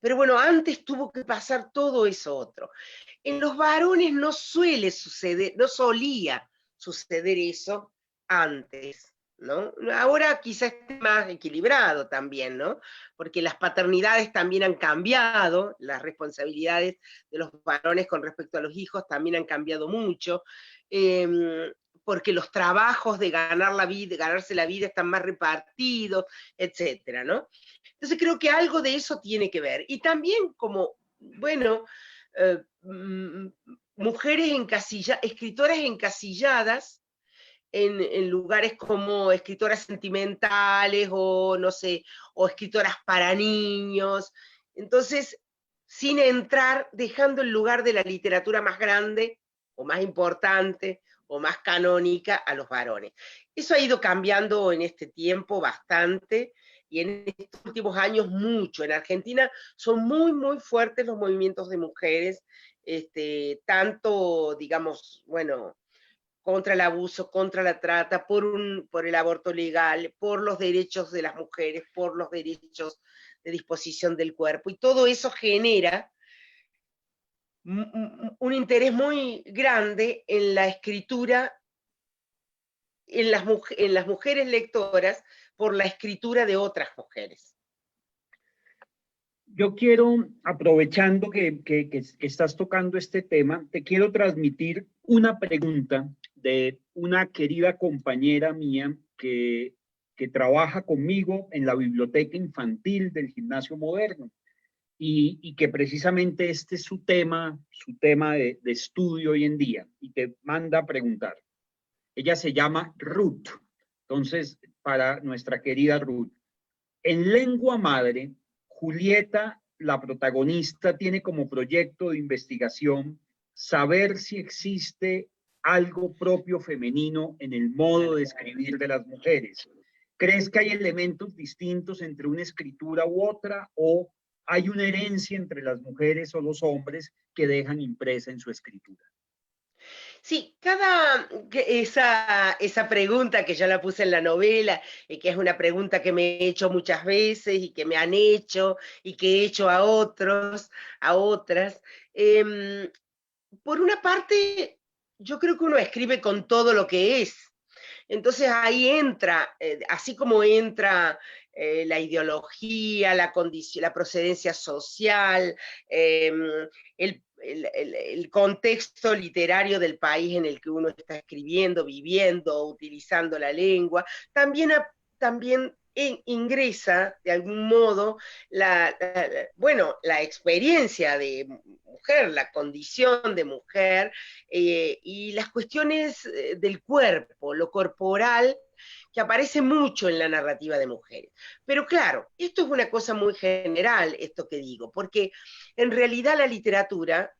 Pero bueno, antes tuvo que pasar todo eso otro. En los varones no solía suceder eso antes, ¿no? Ahora quizás esté más equilibrado también, ¿no? Porque las paternidades también han cambiado, las responsabilidades de los varones con respecto a los hijos también han cambiado mucho, porque los trabajos de ganarse la vida están más repartidos, etcétera, ¿no? Entonces creo que algo de eso tiene que ver. Y también como, bueno, mujeres escritoras encasilladas en lugares como escritoras sentimentales o, no sé, o escritoras para niños. Entonces, sin entrar, dejando el lugar de la literatura más grande o más importante o más canónica a los varones. Eso ha ido cambiando en este tiempo bastante, y en estos últimos años mucho. En Argentina son muy, muy fuertes los movimientos de mujeres, tanto, digamos, bueno, contra el abuso, contra la trata, por el aborto legal, por los derechos de las mujeres, por los derechos de disposición del cuerpo. Y todo eso genera un interés muy grande en la escritura, en las mujeres lectoras, por la escritura de otras mujeres. Yo quiero, aprovechando que estás tocando este tema, te quiero transmitir una pregunta de una querida compañera mía que trabaja conmigo en la biblioteca infantil del Gimnasio Moderno y que precisamente este es su tema de estudio hoy en día y te manda a preguntar. Ella se llama Ruth. Entonces, para nuestra querida Ruth, en lengua madre, Julieta, la protagonista, tiene como proyecto de investigación saber si existe algo propio femenino en el modo de escribir de las mujeres. ¿Crees que hay elementos distintos entre una escritura u otra o hay una herencia entre las mujeres o los hombres que dejan impresa en su escritura? Sí, esa pregunta que ya la puse en la novela, y que es una pregunta que me he hecho muchas veces y que me han hecho y que he hecho a otros, a otras. Por una parte, yo creo que uno escribe con todo lo que es. Entonces ahí entra, así como entra la ideología, la condición, la procedencia social, el contexto literario del país en el que uno está escribiendo, viviendo, utilizando la lengua, también ingresa de algún modo la experiencia de mujer, la condición de mujer, y las cuestiones del cuerpo, lo corporal, que aparece mucho en la narrativa de mujeres. Pero claro, esto es una cosa muy general, esto que digo, porque en realidad la literatura,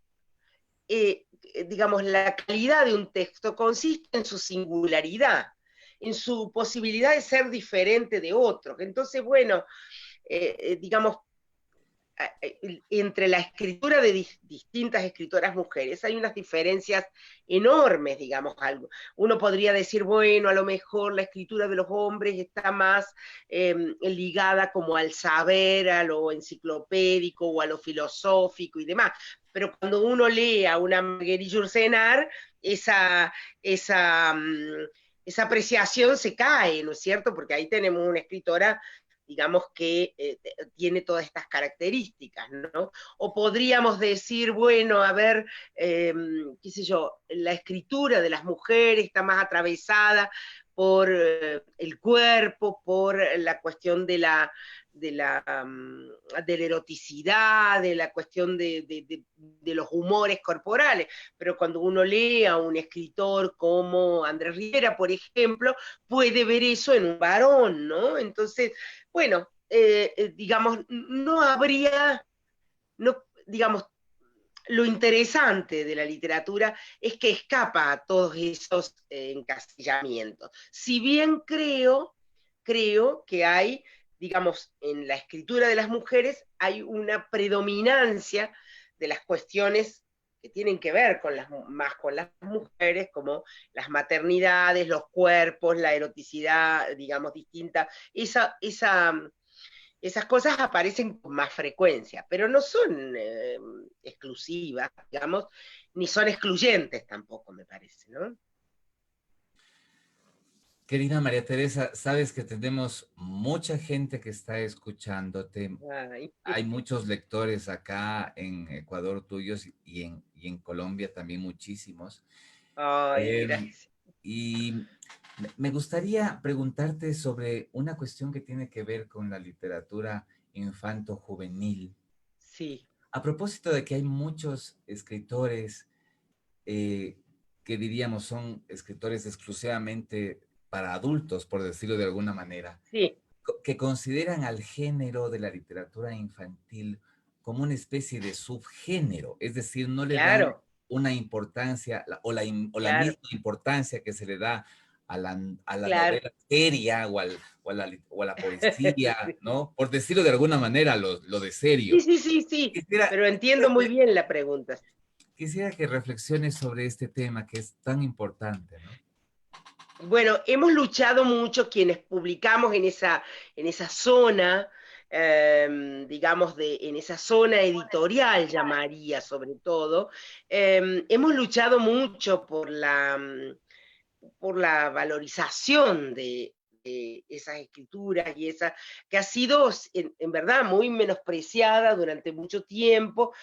digamos, la calidad de un texto consiste en su singularidad, en su posibilidad de ser diferente de otros. Entonces, bueno, digamos, entre la escritura de distintas escritoras mujeres hay unas diferencias enormes, digamos, algo. Uno podría decir, bueno, a lo mejor la escritura de los hombres está más ligada como al saber, a lo enciclopédico o a lo filosófico y demás. Pero cuando uno lee a una Marguerite Yourcenar, esa apreciación se cae, ¿no es cierto? Porque ahí tenemos una escritora, digamos, que tiene todas estas características, ¿no? O podríamos decir, bueno, a ver, qué sé yo, la escritura de las mujeres está más atravesada por el cuerpo, por la cuestión de la eroticidad, de la cuestión de los humores corporales, pero cuando uno lee a un escritor como Andrés Rivera, por ejemplo, puede ver eso en un varón, ¿no? Entonces, bueno, digamos, no habría, no, digamos, lo interesante de la literatura es que escapa a todos esos encasillamientos. Si bien creo que hay, digamos, en la escritura de las mujeres hay una predominancia de las cuestiones que tienen que ver más con las mujeres, como las maternidades, los cuerpos, la eroticidad, digamos, distinta. Esas cosas aparecen con más frecuencia, pero no son exclusivas, digamos, ni son excluyentes tampoco, me parece, ¿no? Querida María Teresa, sabes que tenemos mucha gente que está escuchándote. Ay. Hay muchos lectores acá en Ecuador tuyos y en Colombia también muchísimos. Ay, Eh, gracias. y me gustaría preguntarte sobre una cuestión que tiene que ver con la literatura infanto-juvenil. Sí. A propósito de que hay muchos escritores eh, que diríamos son escritores exclusivamente para adultos, por decirlo de alguna manera, Sí, que consideran al género de la literatura infantil como una especie de subgénero, es decir, no le dan claro, una importancia o la claro, misma importancia que se le da a la claro. novela seria o a la poesía, ¿no? Por decirlo de alguna manera, lo de Sí, serio. sí, sí, sí, Quisiera, pero entiendo muy bien la pregunta. quisiera que reflexiones sobre este tema que es tan importante, ¿no? Bueno, hemos luchado mucho quienes publicamos en esa zona, digamos, en esa zona editorial, llamaría sobre todo, hemos luchado mucho por la valorización de esas escrituras y esa que ha sido en verdad muy menospreciada durante mucho tiempo.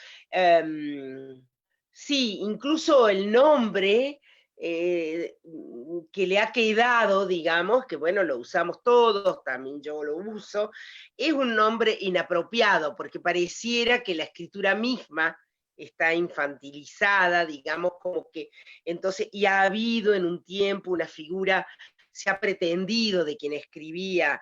Sí, incluso el nombre que le ha quedado, digamos, que bueno, lo usamos todos, también yo lo uso, es un nombre inapropiado, porque pareciera que la escritura misma está infantilizada, digamos, como que entonces, y ha habido en un tiempo una figura, se ha pretendido de quien escribía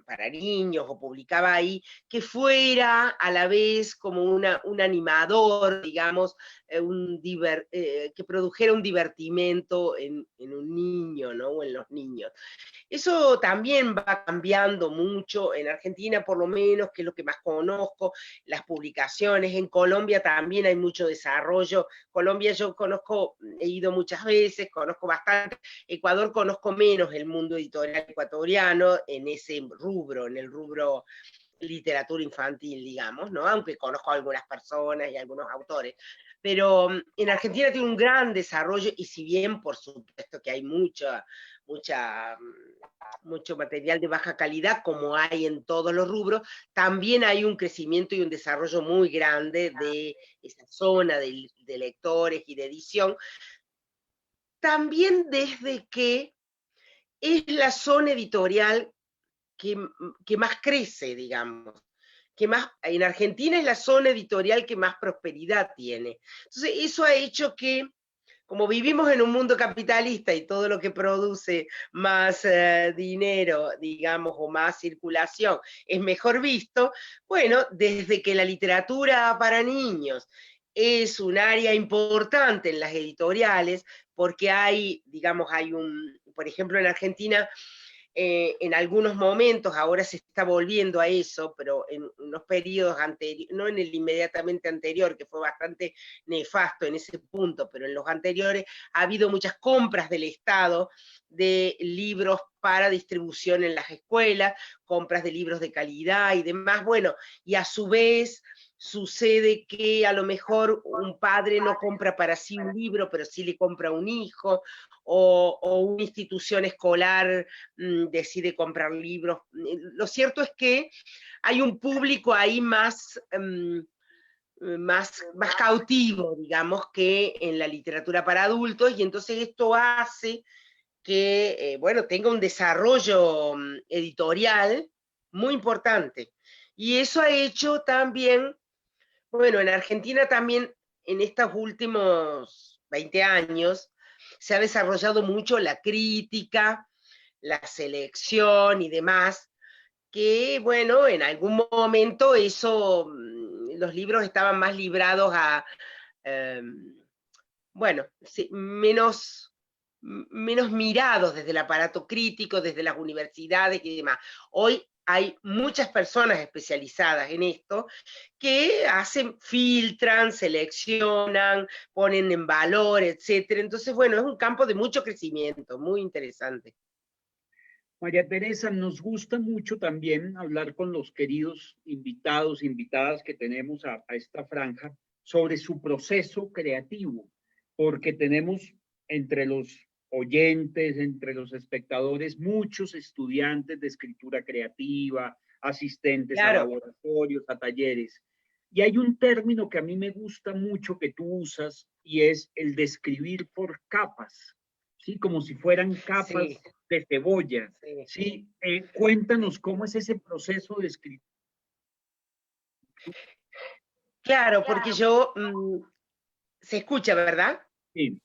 para niños o publicaba ahí, que fuera a la vez como un animador, digamos, que produjera un divertimento en un niño, ¿no? O en los niños. Eso también va cambiando mucho, en Argentina por lo menos, que es lo que más conozco, las publicaciones, en Colombia también hay mucho desarrollo, Colombia yo conozco, he ido muchas veces, conozco bastante, Ecuador conozco menos el mundo editorial ecuatoriano en ese rubro, en el rubro literatura infantil, digamos, ¿no? Aunque conozco a algunas personas y algunos autores. Pero en Argentina tiene un gran desarrollo y si bien, por supuesto, que hay mucho material de baja calidad, como hay en todos los rubros, también hay un crecimiento y un desarrollo muy grande de esa zona de lectores y de edición. También desde que es la zona editorial que más crece, digamos, que más, en Argentina es la zona editorial que más prosperidad tiene. Entonces, eso ha hecho que, como vivimos en un mundo capitalista y todo lo que produce más dinero, digamos, o más circulación, es mejor visto, bueno, desde que la literatura para niños es un área importante en las editoriales, porque hay, digamos, por ejemplo, en Argentina, en algunos momentos, ahora se está volviendo a eso, pero en unos periodos anteriores, no en el inmediatamente anterior, que fue bastante nefasto en ese punto, pero en los anteriores ha habido muchas compras del Estado de libros para distribución en las escuelas, compras de libros de calidad y demás, bueno, y a su vez sucede que a lo mejor un padre no compra para sí un libro, pero sí le compra a un hijo, o una institución escolar decide comprar libros. Lo cierto es que hay un público ahí más cautivo, digamos, que en la literatura para adultos, y entonces esto hace que, bueno, tenga un desarrollo editorial muy importante. Y eso ha hecho también, bueno, en Argentina también en estos últimos 20 años se ha desarrollado mucho la crítica, la selección y demás, que bueno, en algún momento eso, los libros estaban más librados a, eh, bueno, sí, menos mirados desde el aparato crítico, desde las universidades y demás. Hoy hay muchas personas especializadas en esto que filtran, seleccionan, ponen en valor, etcétera. Entonces, bueno, es un campo de mucho crecimiento, muy interesante. María Teresa, nos gusta mucho también hablar con los queridos invitados, invitadas que tenemos a esta franja sobre su proceso creativo, porque tenemos entre los oyentes, entre los espectadores, muchos estudiantes de escritura creativa, asistentes a laboratorios, a talleres. Y hay un término que a mí me gusta mucho que tú usas y es el de escribir por capas, ¿sí? Como si fueran capas de cebolla. Sí, cuéntanos cómo es ese proceso de escritura. Claro, porque yo, se escucha, ¿verdad? Sí.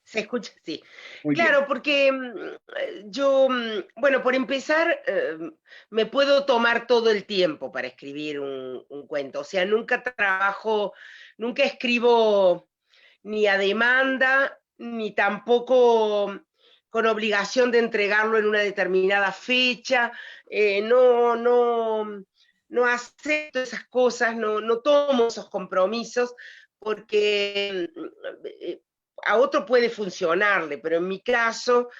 Se escucha, sí. Muy claro, bien. porque yo, bueno, por empezar, me puedo tomar todo el tiempo para escribir un cuento. O sea, nunca escribo ni a demanda, ni tampoco con obligación de entregarlo en una determinada fecha. No acepto esas cosas, no tomo esos compromisos, porque a otro puede funcionarle, pero en mi caso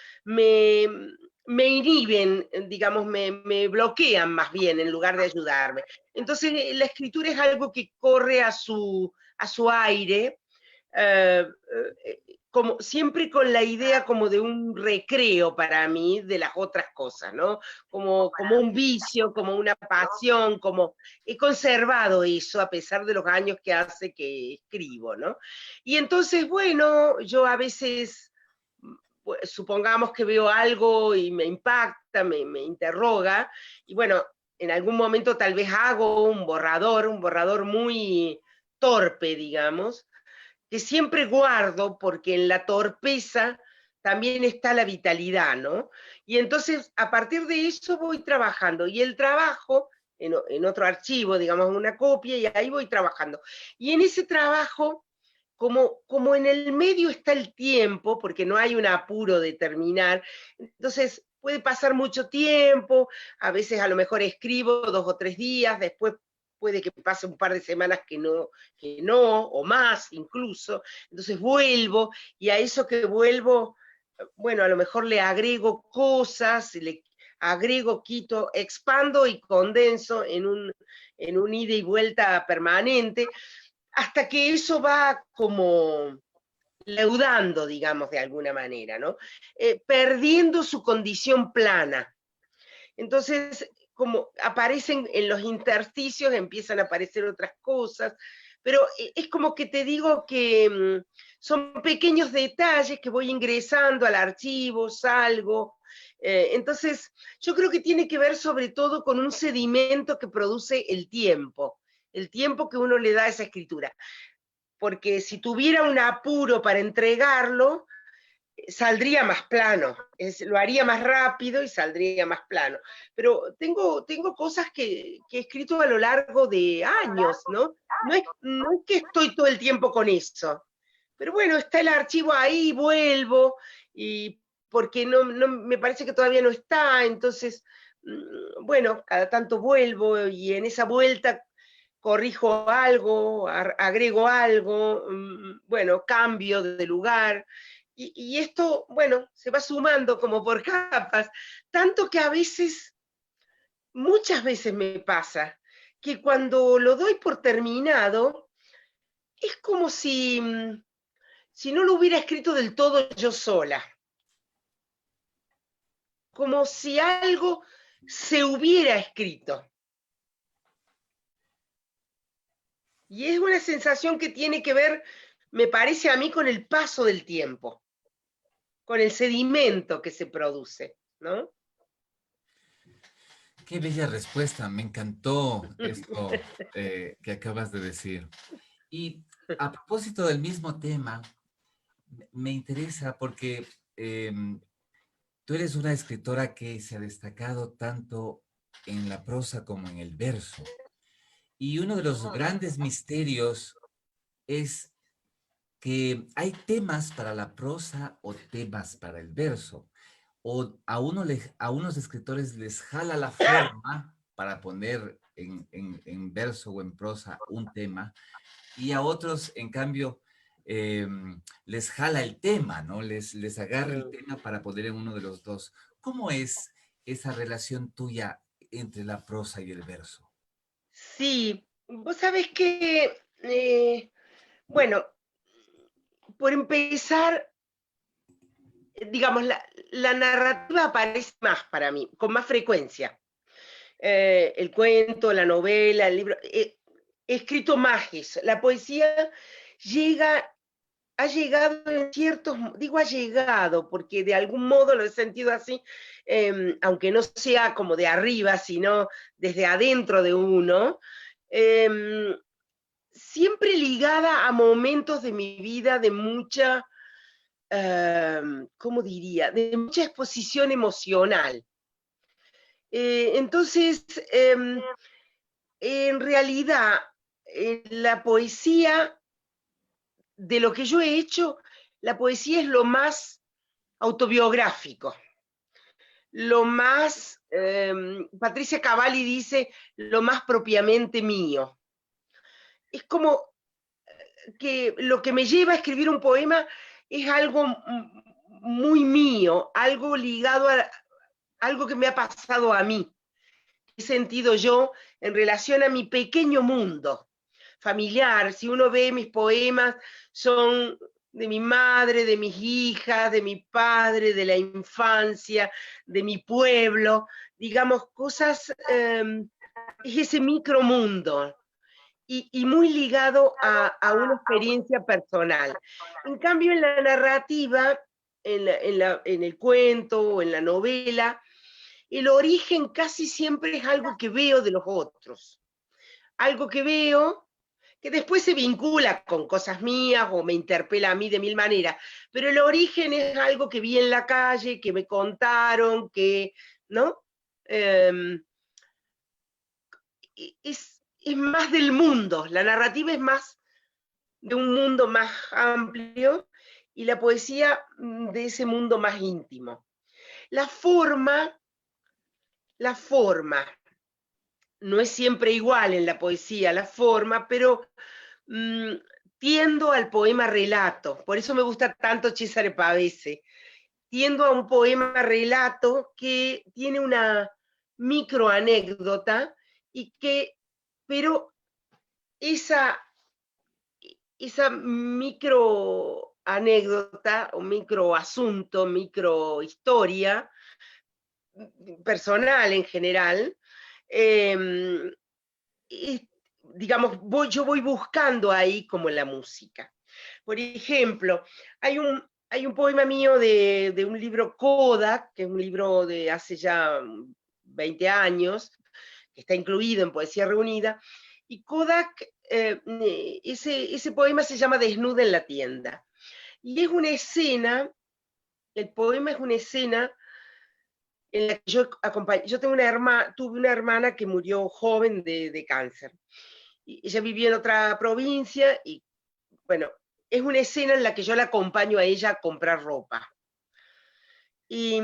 me inhiben, digamos, me bloquean más bien en lugar de ayudarme. Entonces la escritura es algo que corre a su aire, eh, como siempre con la idea como de un recreo para mí de las otras cosas, ¿no? Como un vicio, como una pasión, como he conservado eso a pesar de los años que hace que escribo, ¿no? Y entonces, bueno, yo a veces, pues, supongamos que veo algo y me impacta, me interroga, y bueno, en algún momento tal vez hago un borrador muy torpe, digamos, que siempre guardo porque en la torpeza también está la vitalidad, ¿no? Y entonces a partir de eso voy trabajando y el trabajo en otro archivo, digamos, una copia, y ahí voy trabajando. Y en ese trabajo, como en el medio está el tiempo, porque no hay un apuro de terminar, entonces puede pasar mucho tiempo, a veces a lo mejor escribo 2 o 3 días, después puede que pase un par de semanas que no, o más incluso, entonces vuelvo, y a eso que vuelvo, bueno, a lo mejor le agrego cosas, le agrego, quito, expando y condenso en un ida y vuelta permanente, hasta que eso va como leudando, digamos, de alguna manera, ¿no? Perdiendo su condición plana. Entonces, como aparecen en los intersticios, empiezan a aparecer otras cosas, pero es como que te digo que son pequeños detalles que voy ingresando al archivo, salgo. Entonces, yo creo que tiene que ver sobre todo con un sedimento que produce el tiempo que uno le da a esa escritura. Porque si tuviera un apuro para entregarlo, saldría más plano, lo haría más rápido y saldría más plano. Pero tengo cosas que he escrito a lo largo de años, ¿no? No es que estoy todo el tiempo con eso. Pero bueno, está el archivo ahí, vuelvo, y porque no me parece que todavía no está, entonces, bueno, cada tanto vuelvo y en esa vuelta corrijo algo, agrego algo, bueno, cambio de lugar, y esto, bueno, se va sumando como por capas, tanto que a veces, muchas veces me pasa, que cuando lo doy por terminado, es como si no lo hubiera escrito del todo yo sola, como si algo se hubiera escrito. Y es una sensación que tiene que ver, me parece a mí, con el paso del tiempo, con el sedimento que se produce, ¿no? Qué bella respuesta, me encantó esto que acabas de decir. Y a propósito del mismo tema, me interesa porque tú eres una escritora que se ha destacado tanto en la prosa como en el verso. Y uno de los grandes misterios es que hay temas para la prosa o temas para el verso. O a unos escritores les jala la forma para poner en verso o en prosa un tema, y a otros, en cambio, les jala el tema, ¿no? Les agarra el tema para poner en uno de los dos. ¿Cómo es esa relación tuya entre la prosa y el verso? Sí, vos sabés que, bueno, por empezar, digamos, la narrativa aparece más para mí, con más frecuencia. El cuento, la novela, el libro, he escrito más eso. La poesía llega, ha llegado en ciertos, digo ha llegado, porque de algún modo lo he sentido así, aunque no sea como de arriba, sino desde adentro de uno, siempre ligada a momentos de mi vida de mucha, ¿cómo diría?, de mucha exposición emocional. Entonces, en realidad, la poesía, de lo que yo he hecho, la poesía es lo más autobiográfico, lo más, Patricia Cavalli dice, lo más propiamente mío. Es como que lo que me lleva a escribir un poema es algo muy mío, algo ligado algo que me ha pasado a mí, he sentido yo en relación a mi pequeño mundo familiar. Si uno ve mis poemas, son de mi madre, de mis hijas, de mi padre, de la infancia, de mi pueblo, digamos, cosas, es ese micromundo. Y muy ligado a una experiencia personal. En cambio, en la narrativa, en el cuento o en la novela, el origen casi siempre es algo que veo de los otros. Algo que veo que después se vincula con cosas mías o me interpela a mí de mil maneras, pero el origen es algo que vi en la calle, que me contaron, que, ¿no? Es más del mundo, la narrativa es más de un mundo más amplio y la poesía de ese mundo más íntimo. La forma no es siempre igual en la poesía, la forma, pero tiendo al poema relato, por eso me gusta tanto Cesare Pavese, tiendo a un poema relato que tiene una microanécdota pero esa micro anécdota o micro asunto, micro historia personal en general, digamos, yo voy buscando ahí como la música. Por ejemplo, hay un poema mío de un libro Kodak, que es un libro de hace ya 20 años, que está incluido en Poesía Reunida, y Kodak, ese poema se llama Desnuda en la tienda. Y es una escena, el poema es una escena en la que yo tuve una hermana que murió joven de cáncer. Y ella vivía en otra provincia y, bueno, es una escena en la que yo la acompaño a ella a comprar ropa. Y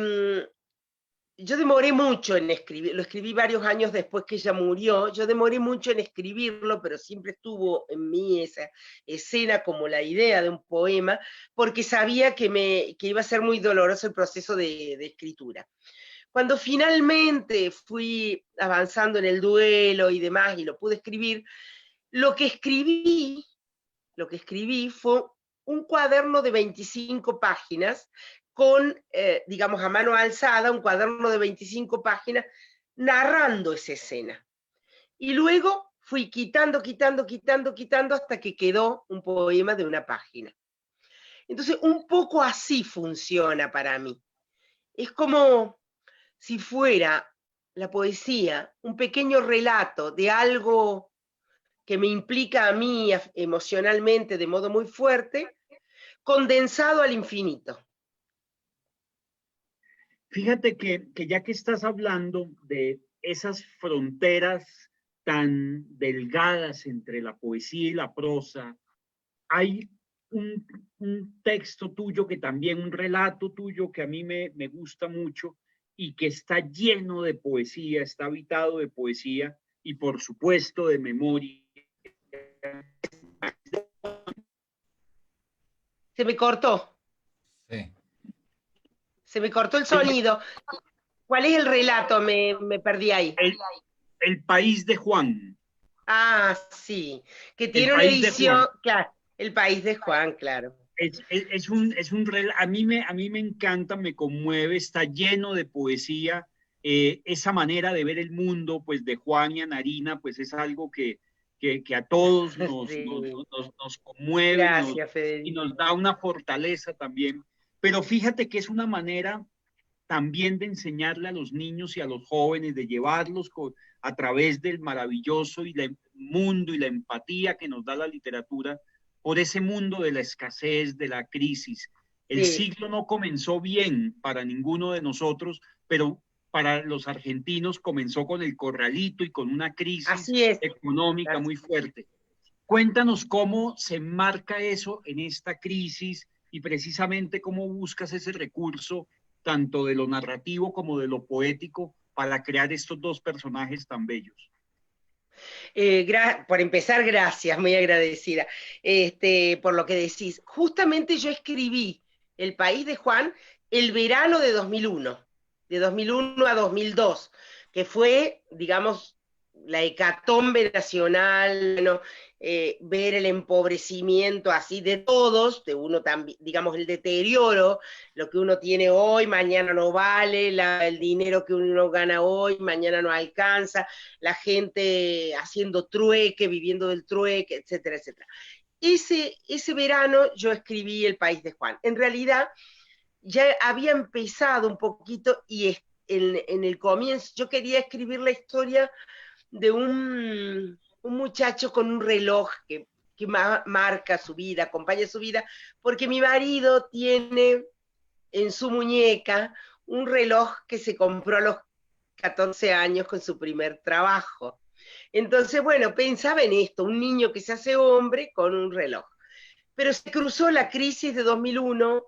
yo demoré mucho en escribir, lo escribí varios años después que ella murió, yo demoré mucho en escribirlo, pero siempre estuvo en mí esa escena como la idea de un poema, porque sabía que iba a ser muy doloroso el proceso de escritura. Cuando finalmente fui avanzando en el duelo y demás, y lo pude escribir, lo que escribí fue un cuaderno de 25 páginas, con, digamos, a mano alzada, un cuaderno de 25 páginas, narrando esa escena. Y luego fui quitando, hasta que quedó un poema de una página. Entonces, un poco así funciona para mí. Es como si fuera la poesía un pequeño relato de algo que me implica a mí emocionalmente de modo muy fuerte, condensado al infinito. Fíjate que ya que estás hablando de esas fronteras tan delgadas entre la poesía y la prosa, hay un texto tuyo que también, un relato tuyo que a mí me gusta mucho y que está lleno de poesía, está habitado de poesía y por supuesto de memoria. Se me cortó. Sí. Se me cortó el sonido. ¿Cuál es el relato? Me perdí ahí. El país de Juan. Ah, sí. Que tiene una edición, claro. El país de Juan, claro. A mí me encanta, me conmueve, está lleno de poesía. Esa manera de ver el mundo, pues de Juan y Anarina, pues es algo que a todos Sí. nos conmueve. Gracias, y nos da una fortaleza también. Pero fíjate que es una manera también de enseñarle a los niños y a los jóvenes, de llevarlos a través del maravilloso mundo y la empatía que nos da la literatura por ese mundo de la escasez, de la crisis. El siglo no comenzó bien para ninguno de nosotros, pero para los argentinos comenzó con el corralito y con una crisis económica muy fuerte. Cuéntanos cómo se enmarca eso en esta crisis y precisamente cómo buscas ese recurso tanto de lo narrativo como de lo poético para crear estos dos personajes tan bellos. Por empezar, gracias, muy agradecida por lo que decís. Justamente yo escribí El país de Juan el verano de 2001. de 2001 a 2002, que fue, digamos, la hecatombe nacional, bueno, ver el empobrecimiento así de todos, de uno también, digamos, el deterioro, lo que uno tiene hoy, mañana no vale, el dinero que uno gana hoy, mañana no alcanza, la gente haciendo trueque, viviendo del trueque, etcétera, etcétera. Ese verano yo escribí El País de Juan. En realidad ya había empezado un poquito y en el comienzo yo quería escribir la historia de un muchacho con un reloj que marca su vida, acompaña su vida, porque mi marido tiene en su muñeca un reloj que se compró a los 14 años con su primer trabajo. Entonces, bueno, pensaba en esto, un niño que se hace hombre con un reloj. Pero se cruzó la crisis de 2001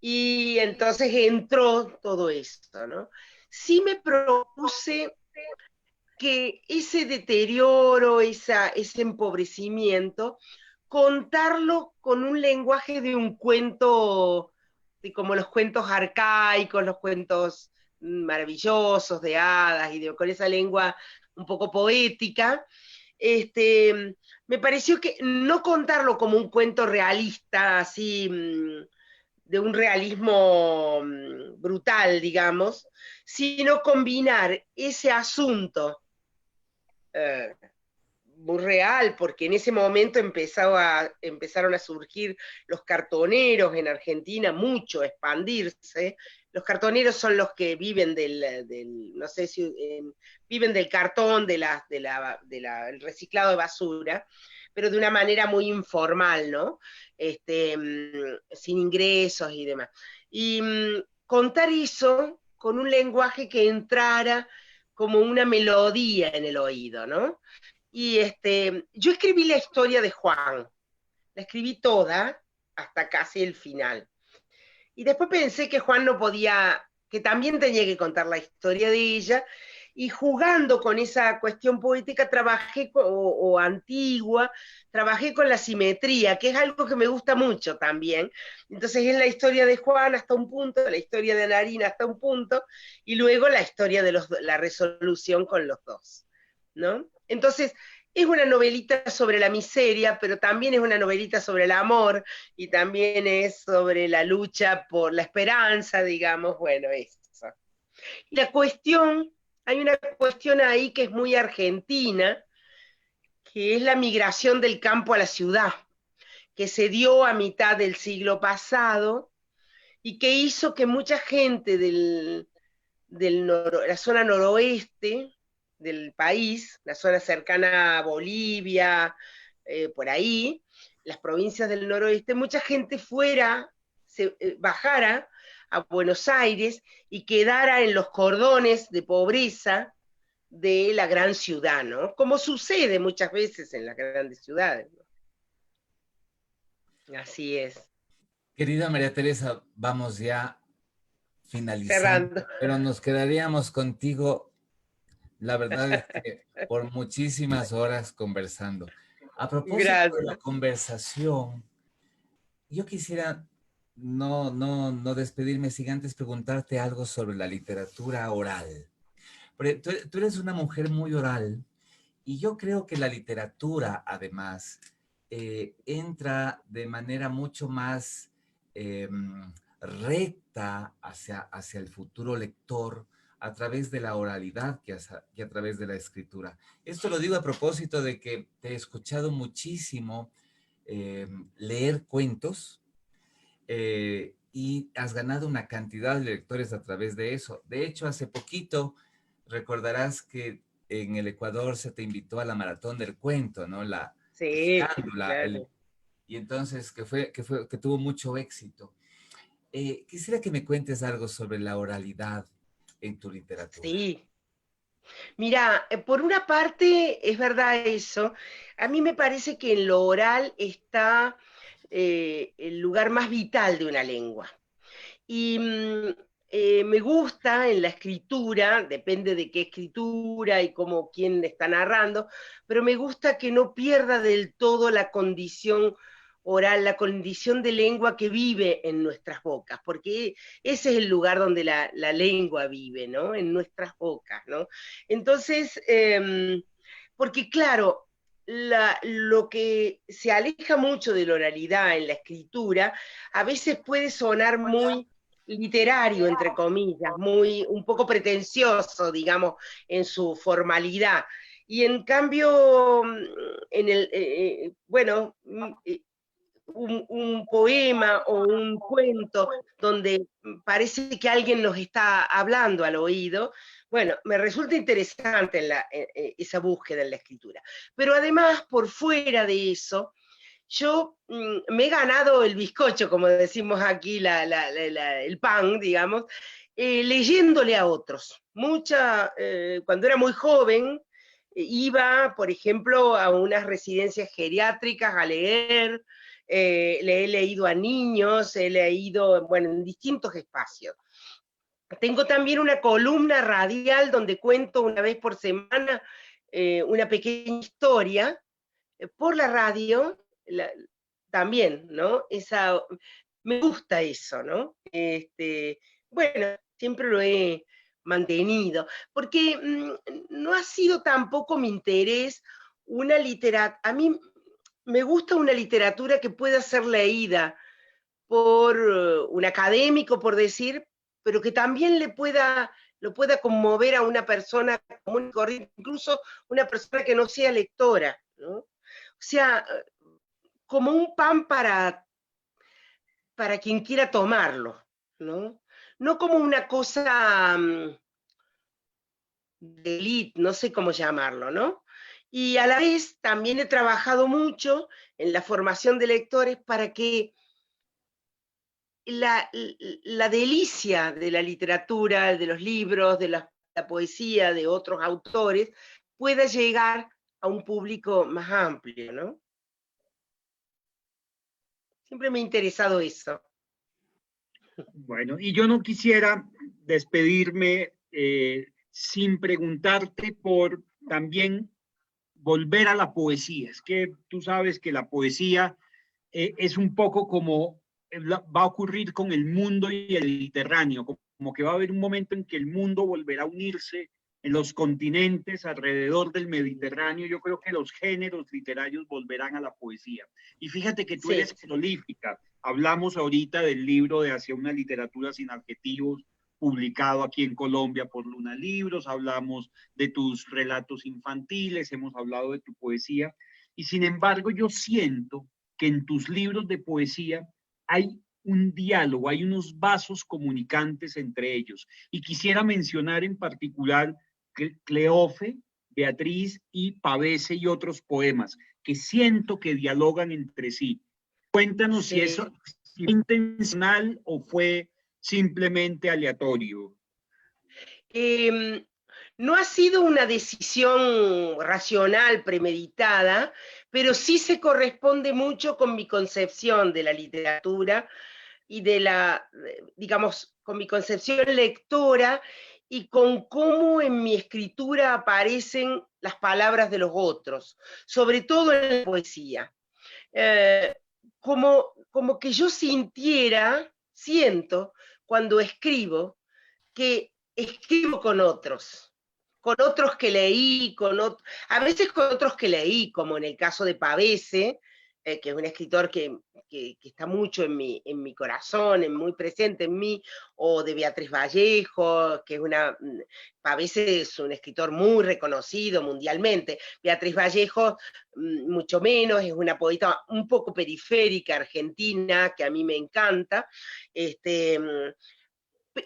y entonces entró todo esto, ¿no? Sí me propuse que ese deterioro, ese empobrecimiento, contarlo con un lenguaje de un cuento, de como los cuentos arcaicos, los cuentos maravillosos de hadas, con esa lengua un poco poética. Me pareció que no contarlo como un cuento realista, así, de un realismo brutal, digamos, sino combinar ese asunto eh, muy real, porque en ese momento empezaron a surgir los cartoneros en Argentina, mucho, a expandirse. Los cartoneros son los que viven no sé si viven del cartón, del reciclado de basura, pero de una manera muy informal, ¿no? Sin ingresos y demás. Y contar eso con un lenguaje que entrara como una melodía en el oído, ¿no? Y yo escribí la historia de Juan, la escribí toda hasta casi el final. Y después pensé que Juan no podía, que también tenía que contar la historia de ella, y jugando con esa cuestión poética trabajé, o antigua, trabajé con la simetría, que es algo que me gusta mucho también. Entonces es la historia de Juan hasta un punto, la historia de Narina hasta un punto, y luego la historia de la resolución con los dos, ¿no? Entonces, es una novelita sobre la miseria, pero también es una novelita sobre el amor, y también es sobre la lucha por la esperanza, digamos, bueno, eso. Y hay una cuestión ahí que es muy argentina, que es la migración del campo a la ciudad, que se dio a mitad del siglo pasado y que hizo que mucha gente la zona noroeste del país, la zona cercana a Bolivia, por ahí, las provincias del noroeste, mucha gente bajara a Buenos Aires y quedara en los cordones de pobreza de la gran ciudad, ¿no? Como sucede muchas veces en las grandes ciudades, ¿no? Así es. Querida María Teresa, vamos ya finalizando, Cerrando. pero nos quedaríamos contigo, la verdad es que por muchísimas horas conversando. A propósito de la Gracias. conversación, yo quisiera no despedirme sin antes preguntarte algo sobre la literatura oral. Porque tú eres una mujer muy oral y yo creo que la literatura, además, entra de manera mucho más recta hacia el futuro lector a través de la oralidad que a través de la escritura. Esto lo digo a propósito de que te he escuchado muchísimo leer cuentos y has ganado una cantidad de lectores a través de eso. De hecho, hace poquito recordarás que en el Ecuador se te invitó a la maratón del cuento, ¿no? La Sí, escándula, claro. y entonces que tuvo mucho éxito. Quisiera que me cuentes algo sobre la oralidad en tu literatura. Sí. Mira, por una parte es verdad eso. A mí me parece que en lo oral está el lugar más vital de una lengua. Y me gusta en la escritura, depende de qué escritura y cómo quién está narrando, pero me gusta que no pierda del todo la condición oral, la condición de lengua que vive en nuestras bocas, porque ese es el lugar donde la lengua vive, ¿no? En nuestras bocas, ¿no? Entonces, porque claro, lo que se aleja mucho de la oralidad en la escritura, a veces puede sonar muy literario, entre comillas, un poco pretencioso, digamos, en su formalidad. Y en cambio, bueno, un poema o un cuento donde parece que alguien nos está hablando al oído, bueno, me resulta interesante esa búsqueda en la escritura. Pero además, por fuera de eso, yo me he ganado el bizcocho, como decimos aquí, el pan, digamos, leyéndole a otros. Cuando era muy joven, iba, por ejemplo, a unas residencias geriátricas a leer, le he leído a niños, he leído, bueno, en distintos espacios. Tengo también una columna radial donde cuento una vez por semana una pequeña historia por la radio, también, ¿no? Me gusta eso, ¿no? Bueno, siempre lo he mantenido, porque no ha sido tampoco mi interés una literatura, a mí me gusta una literatura que pueda ser leída por un académico, por decir, pero que también lo pueda conmover a una persona común y corriente, incluso una persona que no sea lectora, ¿no? O sea, como un pan para quien quiera tomarlo, ¿no? No como una cosa de élite, no sé cómo llamarlo, ¿no? Y a la vez también he trabajado mucho en la formación de lectores para que la delicia de la literatura, de los libros, de la poesía, de otros autores, pueda llegar a un público más amplio, ¿no? Siempre me ha interesado eso. Bueno, y yo no quisiera despedirme sin preguntarte por también volver a la poesía. Es que tú sabes que la poesía es un poco como va a ocurrir con el mundo y el Mediterráneo, como que va a haber un momento en que el mundo volverá a unirse en los continentes alrededor del Mediterráneo. Yo creo que los géneros literarios volverán a la poesía. Y fíjate que tú eres prolífica. Hablamos ahorita del libro de Hacia una literatura sin adjetivos, publicado aquí en Colombia por Luna Libros, hablamos de tus relatos infantiles, hemos hablado de tu poesía, y sin embargo yo siento que en tus libros de poesía hay un diálogo, hay unos vasos comunicantes entre ellos. Y quisiera mencionar en particular Cleofe, Beatriz y Pavese y otros poemas que siento que dialogan entre sí. Cuéntanos si eso fue intencional o fue simplemente aleatorio. No ha sido una decisión racional, premeditada, pero sí se corresponde mucho con mi concepción de la literatura y digamos, con mi concepción lectora y con cómo en mi escritura aparecen las palabras de los otros, sobre todo en la poesía. Como que yo siento cuando escribo, que escribo con otros que leí, a veces con otros que leí, como en el caso de Pavese, que es un escritor que está mucho en mi corazón, muy presente en mí, o de Beatriz Vallejo, que Pavese es un escritor muy reconocido mundialmente. Beatriz Vallejo, mucho menos, es una poeta un poco periférica, argentina, que a mí me encanta,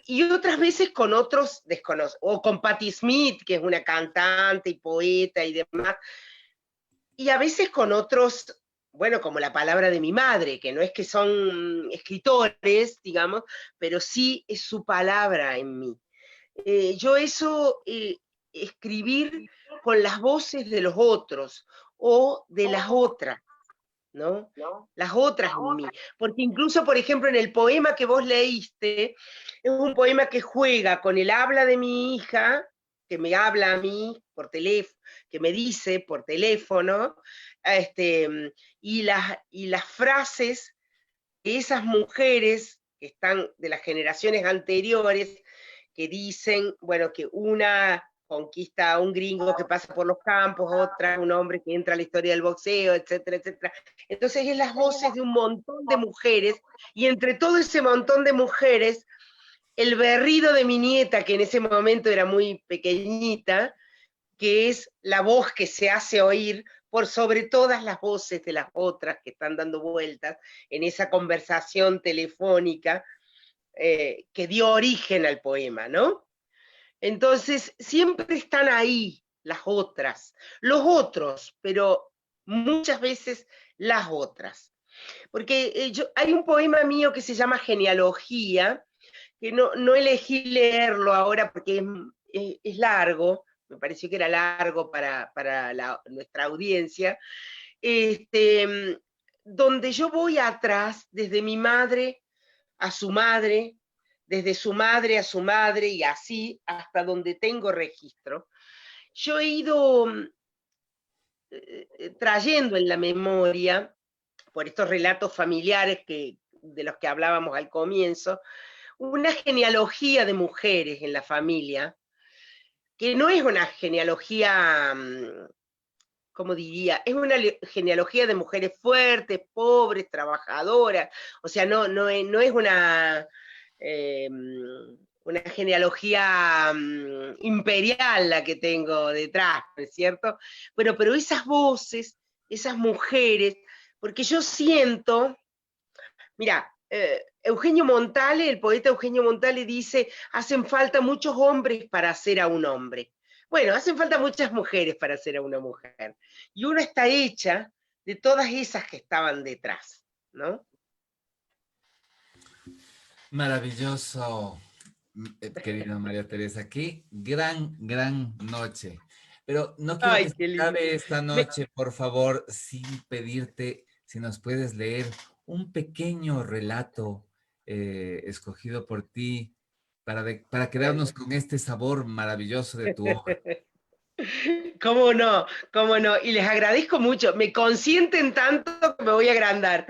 y otras veces con otros desconocidos, o con Patti Smith, que es una cantante y poeta y demás, y a veces con otros, bueno, como La palabra de mi madre, que no es que son escritores, digamos, pero sí es su palabra en mí. Yo escribir con las voces de los otros, o de las otras, ¿no? Las otras en mí. Porque incluso, por ejemplo, en el poema que vos leíste, es un poema que juega con el habla de mi hija, que me habla a mí por teléfono, que me dice por teléfono, y las frases de esas mujeres que están de las generaciones anteriores, que dicen, bueno, que una conquista a un gringo que pasa por los campos, otra un hombre que entra a la historia del boxeo, etcétera, etcétera. Entonces es las voces de un montón de mujeres, y entre todo ese montón de mujeres, el berrido de mi nieta, que en ese momento era muy pequeñita, que es la voz que se hace oír por sobre todas las voces de las otras que están dando vueltas en esa conversación telefónica que dio origen al poema, ¿no? Entonces, siempre están ahí las otras, los otros, pero muchas veces las otras. Porque hay un poema mío que se llama Genealogía, que no elegí leerlo ahora porque es largo, me pareció que era largo para nuestra audiencia, donde yo voy atrás, desde mi madre a su madre, desde su madre a su madre, y así hasta donde tengo registro. Yo he ido trayendo en la memoria, por estos relatos familiares de los que hablábamos al comienzo, una genealogía de mujeres en la familia, que no es una genealogía, ¿cómo diría? Es una genealogía de mujeres fuertes, pobres, trabajadoras, o sea, no es una genealogía imperial la que tengo detrás, ¿no es cierto? Bueno, pero esas voces, esas mujeres, porque yo siento, mira, Eugenio Montale, el poeta Eugenio Montale dice, hacen falta muchos hombres para hacer a un hombre. Bueno, hacen falta muchas mujeres para hacer a una mujer. Y una está hecha de todas esas que estaban detrás, ¿no? Maravilloso, querida María Teresa. Qué gran noche. Pero no quiero que Ay, se qué lindo. acabe esta noche, por favor, sin pedirte si nos puedes leer un pequeño relato escogido por ti para quedarnos con este sabor maravilloso de tu obra. ¿Cómo no? ¿Cómo no? Y les agradezco mucho. Me consienten tanto que me voy a agrandar.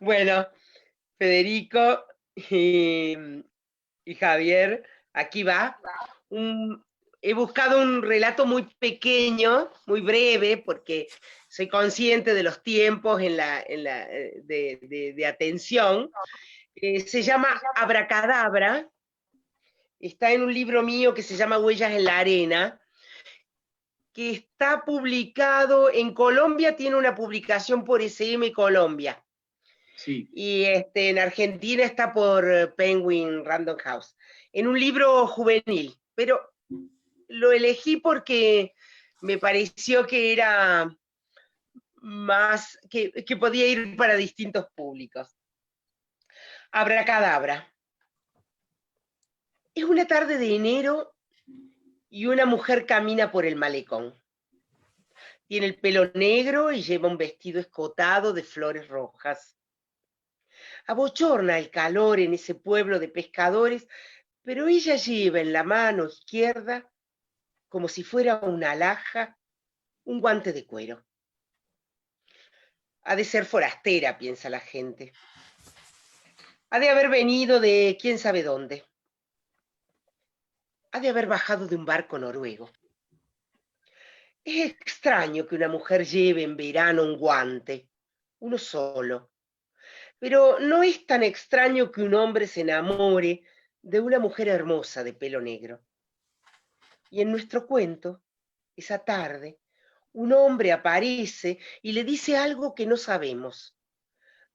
Bueno, Federico y Javier, aquí va. He buscado un relato muy pequeño, muy breve, porque soy consciente de los tiempos de atención. Se llama Abracadabra, está en un libro mío que se llama Huellas en la Arena, que está publicado en Colombia, tiene una publicación por SM Colombia. Sí. Y en Argentina está por Penguin Random House, en un libro juvenil, pero lo elegí porque me pareció que era más, que podía ir para distintos públicos. Abracadabra. Es una tarde de enero y una mujer camina por el malecón. Tiene el pelo negro y lleva un vestido escotado de flores rojas. Abochorna el calor en ese pueblo de pescadores, pero ella lleva en la mano izquierda, como si fuera una alhaja, un guante de cuero. Ha de ser forastera, piensa la gente. Ha de haber venido de quién sabe dónde. Ha de haber bajado de un barco noruego. Es extraño que una mujer lleve en verano un guante, uno solo. Pero no es tan extraño que un hombre se enamore de una mujer hermosa de pelo negro. Y en nuestro cuento, esa tarde, un hombre aparece y le dice algo que no sabemos.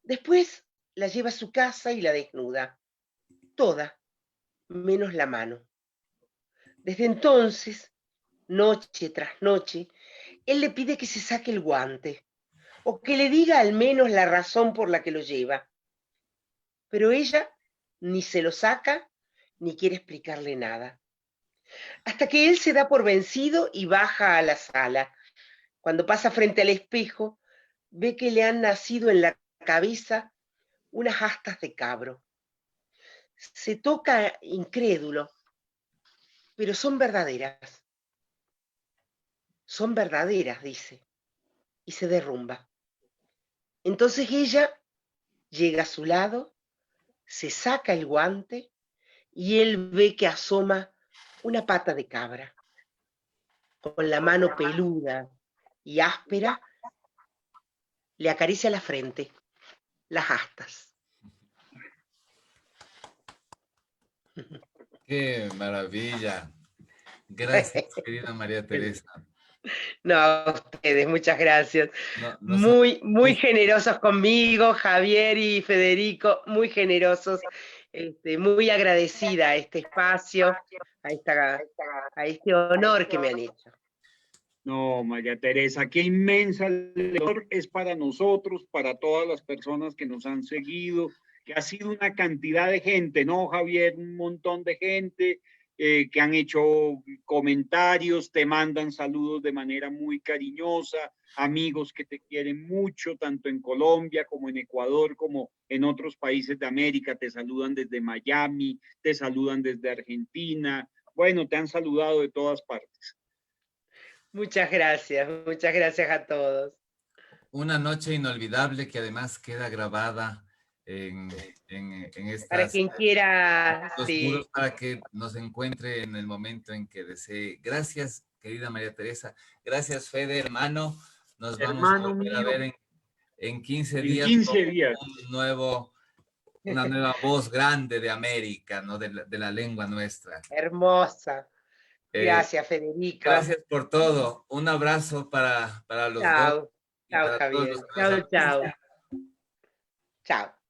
Después la lleva a su casa y la desnuda, toda, menos la mano. Desde entonces, noche tras noche, él le pide que se saque el guante, o que le diga al menos la razón por la que lo lleva. Pero ella ni se lo saca, ni quiere explicarle nada. Hasta que él se da por vencido y baja a la sala. Cuando pasa frente al espejo, ve que le han nacido en la cabeza unas astas de cabro. Se toca incrédulo, pero son verdaderas. son verdaderas, dice, y se derrumba. Entonces ella llega a su lado, se saca el guante y él ve que asoma una pata de cabra. Con la mano peluda y áspera, le acaricia la frente, las astas. ¡Qué maravilla! Gracias, querida María Teresa. No, a ustedes, muchas gracias. No Muy generosos conmigo, Javier y Federico, muy generosos. Muy agradecida a este espacio, a este honor que me han hecho. No, María Teresa, qué inmensa labor es para nosotros, para todas las personas que nos han seguido, que ha sido una cantidad de gente, ¿no, Javier? Un montón de gente que han hecho comentarios, te mandan saludos de manera muy cariñosa, amigos que te quieren mucho, tanto en Colombia como en Ecuador, como en otros países de América, te saludan desde Miami, te saludan desde Argentina, bueno, te han saludado de todas partes. Muchas gracias a todos. Una noche inolvidable que además queda grabada en estas... Para quien quiera, los sí. muros, para que nos encuentre en el momento en que desee. Gracias, querida María Teresa. Gracias, Fede, hermano. Nos vamos a volver a ver en 15 días. En 15 días. Una nueva voz grande de América, ¿no? De la lengua nuestra. Hermosa. Gracias, Federico. Gracias por todo. Un abrazo para los dos. Chao, Javier. Chao. Chao.